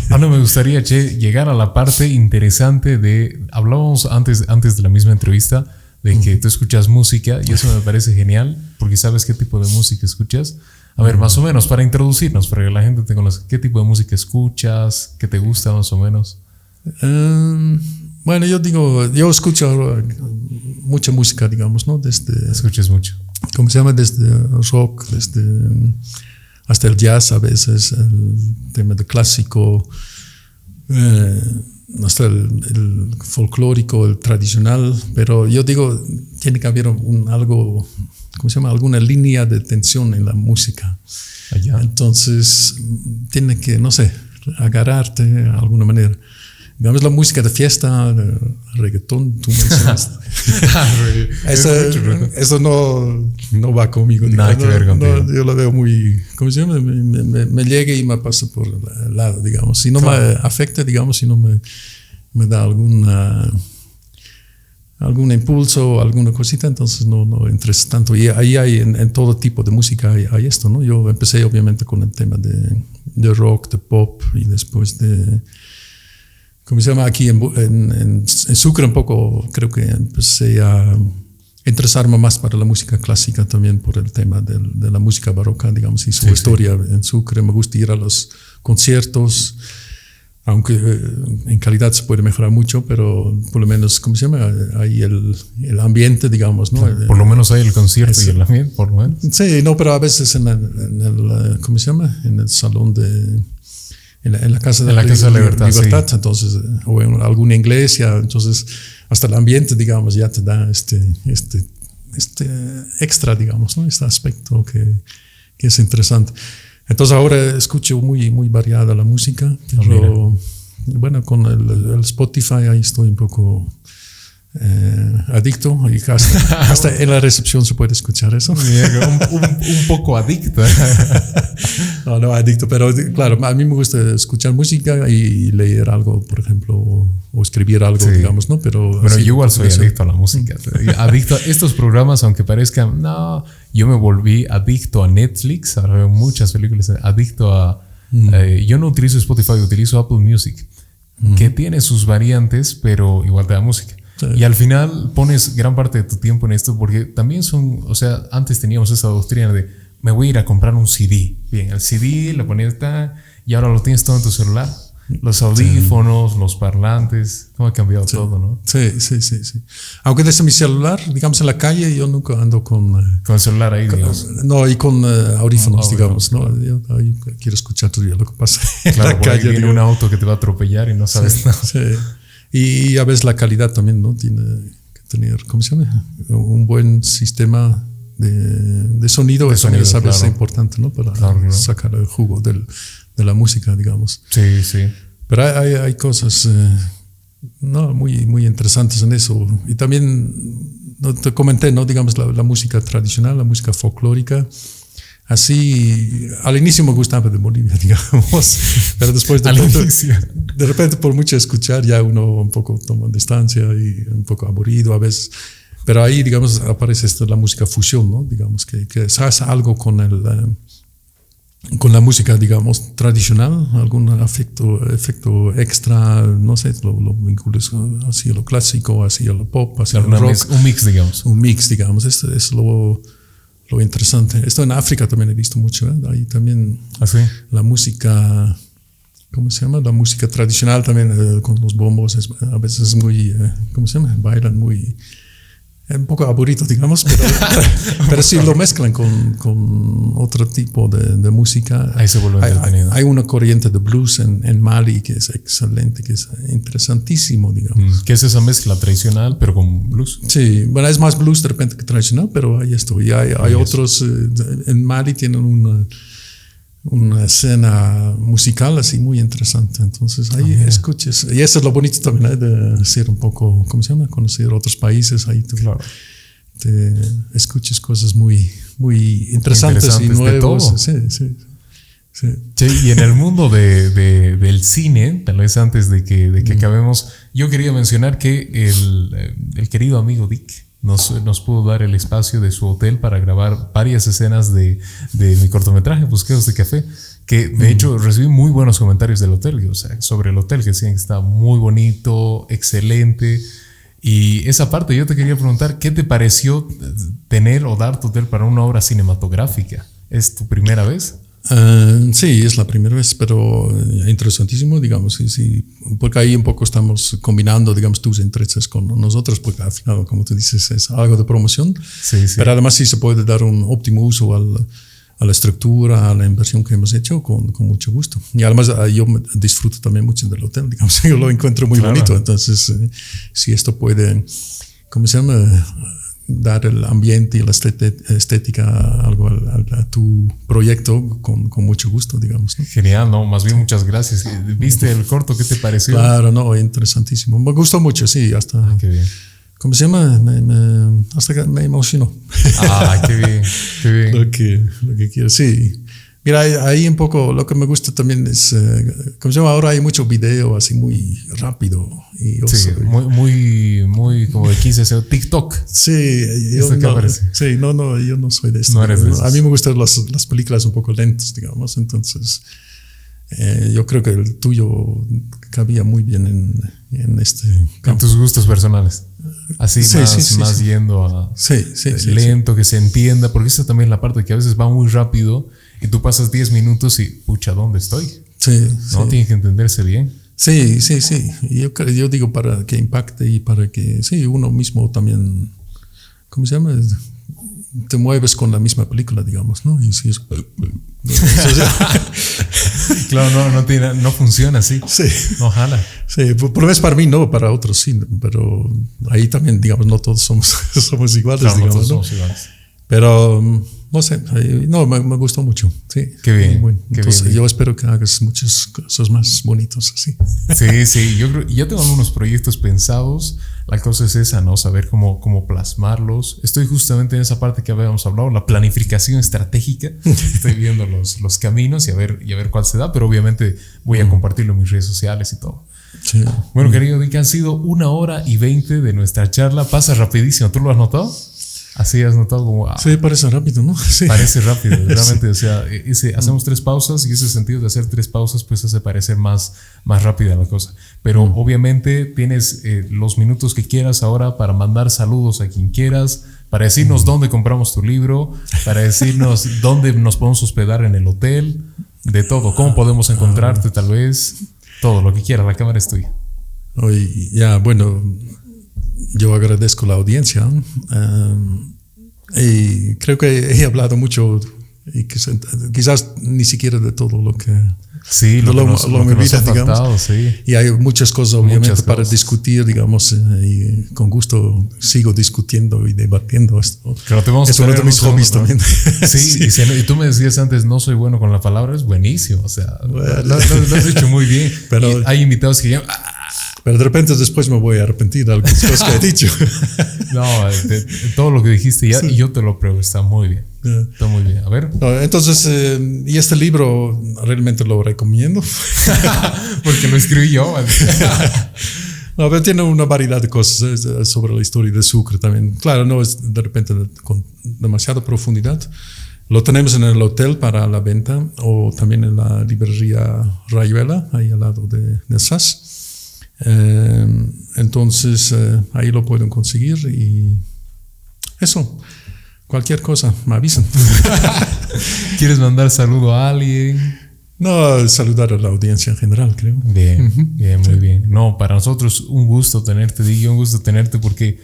Ahora me gustaría, Che, llegar a la parte interesante de... Hablábamos antes de la misma entrevista de que tú escuchas música y eso me parece genial porque sabes qué tipo de música escuchas. A ver, más o menos, para introducirnos, para que la gente te conozca, ¿qué tipo de música escuchas? ¿Qué te gusta más o menos? Bueno, yo escucho mucha música, digamos, ¿no? Escuchas mucho. ¿Cómo se llama? Desde rock, hasta el jazz a veces, el tema de clásico, hasta el folclórico, el tradicional, pero yo digo, tiene que haber algo, ¿cómo se llama? Alguna línea de tensión en la música. Allá. Entonces, tiene que, no sé, agarrarte de alguna manera. Digamos, la música de fiesta, de reggaetón, tú mencionaste. Eso no va conmigo. Nada que ver contigo. Yo lo veo muy, ¿cómo se llama? Me llega y me pasa por el lado, digamos. Si no me afecta, digamos, si no me da algún impulso o alguna cosita, entonces no interesa tanto. Y ahí hay, en todo tipo de música hay esto, ¿no? Yo empecé obviamente con el tema de rock, de pop y después de... ¿Cómo se llama? Aquí en Sucre un poco creo que empecé a interesarme más para la música clásica también por el tema de la música barroca, digamos, y su historia en Sucre. Me gusta ir a los conciertos, aunque en calidad se puede mejorar mucho, pero por lo menos, ¿cómo se llama? Hay el ambiente, digamos, ¿no? Por lo menos hay el concierto y el ambiente, por lo menos. Sí, no, pero a veces en el ¿cómo se llama? En el salón en la Casa de la Libertad, sí. Entonces, o en alguna iglesia, entonces hasta el ambiente, digamos, ya te da este extra, digamos, ¿no? Este aspecto que es interesante. Entonces ahora escucho muy variada la música, pero bueno, con el Spotify ahí estoy un poco adicto, y hasta en la recepción se puede escuchar eso. un poco adicto. No adicto, pero claro, a mí me gusta escuchar música y leer algo, por ejemplo, o escribir algo, digamos, ¿no? Pero yo igual soy adicto a la música. Adicto a estos programas, aunque parezcan, no, yo me volví adicto a Netflix, ahora veo muchas películas, adicto a... yo no utilizo Spotify, utilizo Apple Music, que tiene sus variantes, pero igual te da música. Sí. Y al final pones gran parte de tu tiempo en esto porque también o sea, antes teníamos esa doctrina de me voy a ir a comprar un CD. Bien, el CD lo ponías y ahora lo tienes todo en tu celular. Los audífonos, los parlantes, cómo ha cambiado todo, ¿no? Sí. Aunque desde mi celular, digamos en la calle, yo nunca ando con el celular ahí, digamos. No, y con audífonos, digamos, ¿no? Yo quiero escuchar todo lo que pasa en la calle. Viene un auto que te va a atropellar y no sabes nada. Sí. Y a veces la calidad también, ¿no? Tiene que tener, ¿cómo se llama? Un buen sistema de sonido. Eso también sabes, es importante, ¿no? Para sacar el jugo de la música, digamos. Sí. Pero hay cosas muy interesantes en eso. Y también te comenté, ¿no? Digamos, la música tradicional, la música folclórica. Así, al inicio me gustaba de Bolivia, digamos, pero después de repente por mucho escuchar ya uno un poco toma distancia y un poco aburrido a veces. Pero ahí, digamos, aparece la música fusión, ¿no? Digamos, que se hace algo con la música, digamos, tradicional, algún efecto extra, no sé, lo vinculas así a lo clásico, así a lo pop, así al rock. Un mix, digamos. Un mix, digamos, esto es lo interesante. Esto en África también he visto mucho, ¿eh? Ahí también la música, ¿cómo se llama? La música tradicional también con los bombos, a veces es muy, ¿cómo se llama? Bailan muy... un poco aburrido, digamos, pero si lo mezclan con otro tipo de música. Ahí se vuelve entretenido. Hay una corriente de blues en Mali que es excelente, que es interesantísimo, digamos. ¿Qué es esa mezcla tradicional, pero con blues? Sí, bueno, es más blues de repente que tradicional, pero ahí estoy. Y hay otros, en Mali tienen una escena musical así muy interesante, entonces ahí escuches, y eso es lo bonito también, de ser un poco, ¿cómo se llama? Conocer otros países, ahí tú te escuches cosas muy, muy interesantes y nuevas. Sí. Sí, y en el mundo del cine, tal vez antes de que acabemos, yo quería mencionar que el querido amigo Dick nos pudo dar el espacio de su hotel para grabar varias escenas de mi cortometraje Bosquejos de Café, que de hecho recibí muy buenos comentarios del hotel, o sea, sobre el hotel, que decían que está muy bonito, excelente. Y esa parte yo te quería preguntar, ¿qué te pareció tener o dar tu hotel para una obra cinematográfica? ¿Es tu primera vez? Sí, es la primera vez, pero interesantísimo, digamos, sí, porque ahí un poco estamos combinando, digamos, tus intereses con nosotros, porque al final, como tú dices, es algo de promoción, sí. Pero además sí se puede dar un óptimo uso a la estructura, a la inversión que hemos hecho con mucho gusto. Y además yo disfruto también mucho del hotel, digamos, yo lo encuentro muy bonito, entonces si esto puede, ¿cómo se llama?, dar el ambiente y la estética algo a tu proyecto con mucho gusto, digamos, ¿no? Genial, no, más bien muchas gracias. ¿Viste el corto? ¿Qué te pareció? Claro, no, interesantísimo. Me gustó mucho, sí, hasta... Qué bien. ¿Cómo se llama? Hasta que me emocionó. Qué bien, qué bien. Lo que quiero, sí. Mira, ahí un poco lo que me gusta también es, como se llama, ahora hay mucho video así muy rápido. Y sí, muy como de 15 segundos. TikTok. Sí, yo no soy de esto. No eres de esos. A mí me gustan las películas un poco lentas, digamos, entonces yo creo que el tuyo cabía muy bien en este campo. En tus gustos personales. Así más yendo a lento, que se entienda, porque esa también es la parte que a veces va muy rápido y tú pasas 10 minutos y, pucha, ¿dónde estoy? ¿No? Tiene que entenderse bien. Sí. Y yo digo para que impacte y para que, uno mismo también, ¿cómo se llama?, te mueves con la misma película, digamos, ¿no? Y si es... Claro, no funciona así. Sí. No jala. Sí, por lo menos para mí no, para otros sí, pero ahí también, digamos, no todos somos iguales, claro, digamos, no todos ¿no? somos iguales. Pero, no sé, me gustó mucho, sí. Qué bien. Bueno. Entonces, bien. yo espero que hagas muchos casos más bonitos así. Sí, yo creo, ya tengo algunos proyectos pensados. La cosa es esa, ¿no? Saber cómo plasmarlos. Estoy justamente en esa parte que habíamos hablado, la planificación estratégica. Estoy viendo los caminos y a ver cuál se da, pero obviamente voy a compartirlo en mis redes sociales y todo. Sí. Bueno, querido Dick, han sido 1 hora y 20 de nuestra charla. Pasa rapidísimo. ¿Tú lo has notado? Así has notado como... Sí, parece rápido, ¿no? Sí. Parece rápido, realmente. Sí. O sea, hacemos 3 pausas y ese sentido de hacer 3 pausas pues hace parecer más rápida la cosa. Pero obviamente tienes los minutos que quieras ahora para mandar saludos a quien quieras, para decirnos dónde compramos tu libro, para decirnos dónde nos podemos hospedar en el hotel, de todo, cómo podemos encontrarte tal vez, todo lo que quieras, la cámara es tuya. Bueno, yo agradezco la audiencia y creo que he hablado mucho y quizás ni siquiera de todo lo que... Sí, lo que nos ha faltado, sí. Y hay muchas cosas, obviamente, para discutir, digamos, y con gusto sigo discutiendo y debatiendo esto. Pero te vamos es uno de mis hobbies también. Sí, y tú me decías antes, no soy bueno con la palabra, es buenísimo, o sea, lo has hecho muy bien. Pero hay invitados que ya... Pero de repente después me voy a arrepentir de algunas cosas que he dicho. No, todo lo que dijiste ya, y yo te lo pruebo, está muy bien. Está muy bien. A ver. Entonces, y este libro realmente lo recomiendo. Porque lo escribí yo. No, pero tiene una variedad de cosas sobre la historia de Sucre también. Claro, no es de repente con demasiada profundidad. Lo tenemos en el hotel para la venta o también en la librería Rayuela, ahí al lado del SAS. Entonces ahí lo pueden conseguir y eso, cualquier cosa me avisan. ¿Quieres mandar saludo a alguien? No, saludar a la audiencia en general, creo. Bien, muy bien. No, para nosotros un gusto tenerte, Diego, un gusto tenerte porque,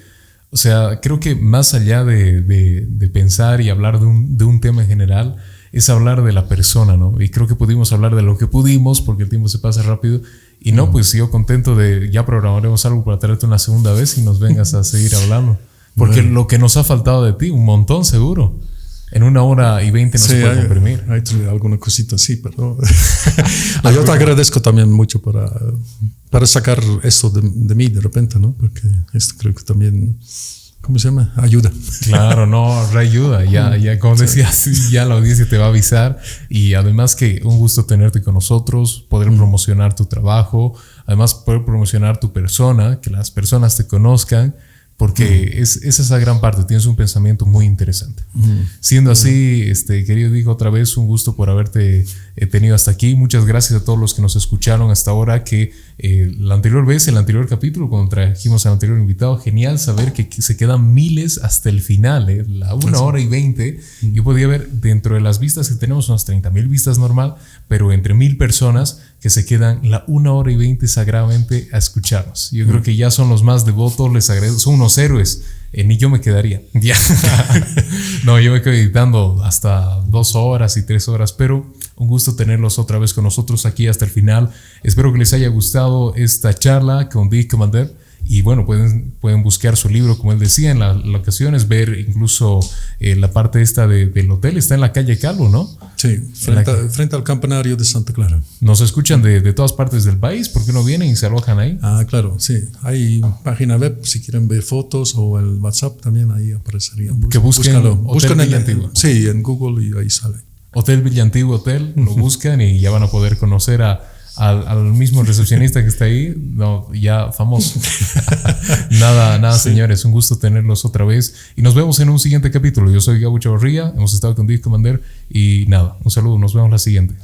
o sea, creo que más allá de pensar y hablar de un tema en general, es hablar de la persona, ¿no? Y creo que pudimos hablar de lo que pudimos porque el tiempo se pasa rápido. Y no, pues yo contento de ya programaremos algo para traerte una segunda vez y nos vengas a seguir hablando. Porque lo que nos ha faltado de ti, un montón seguro. En 1 hora y 20 no se puede comprimir. Hay alguna cosita así, pero yo te agradezco también mucho para sacar esto de mí de repente, ¿no? Porque esto creo que también, ¿cómo se llama? Ayuda. Claro, no, reayuda. Ya, como decías, ya la audiencia te va a avisar. Y además que un gusto tenerte con nosotros, poder promocionar tu trabajo, además poder promocionar tu persona, que las personas te conozcan, porque es esa gran parte. Tienes un pensamiento muy interesante. Siendo así, querido Diego, otra vez un gusto por haberte tenido hasta aquí. Muchas gracias a todos los que nos escucharon hasta ahora, que la anterior vez, el anterior capítulo, cuando trajimos al anterior invitado, genial saber que se quedan miles hasta el final, la 1 hora y 20. Yo podía ver dentro de las vistas que tenemos unas 30,000 vistas normal, pero entre 1,000 personas que se quedan la 1 hora y 20 sagradamente a escucharnos. Yo creo que ya son los más devotos, les agradezco, son unos héroes. Ni yo me quedaría. Ya. No, yo me quedo editando hasta 2 horas y 3 horas, pero un gusto tenerlos otra vez con nosotros aquí hasta el final. Espero que les haya gustado esta charla con Dick Commander. Y bueno, pueden buscar su libro, como él decía, en las locaciones, ver incluso la parte esta del hotel. Está en la calle Calvo, ¿no? Sí, frente al campanario de Santa Clara. Nos escuchan de todas partes del país. ¿Por qué no vienen y se alojan ahí? Ah, claro, sí. Hay página web, si quieren ver fotos, o el WhatsApp también ahí aparecería. Que busquen Hotel Villa Antigua. Sí, en Google y ahí sale. Hotel Villa Antigua Hotel, lo buscan y ya van a poder conocer al mismo recepcionista que está ahí, no, ya famoso. Nada, sí. Señores, un gusto tenerlos otra vez y nos vemos en un siguiente capítulo. Yo soy Gabo Chavarría, hemos estado con Dick Commander y nada, un saludo, nos vemos la siguiente.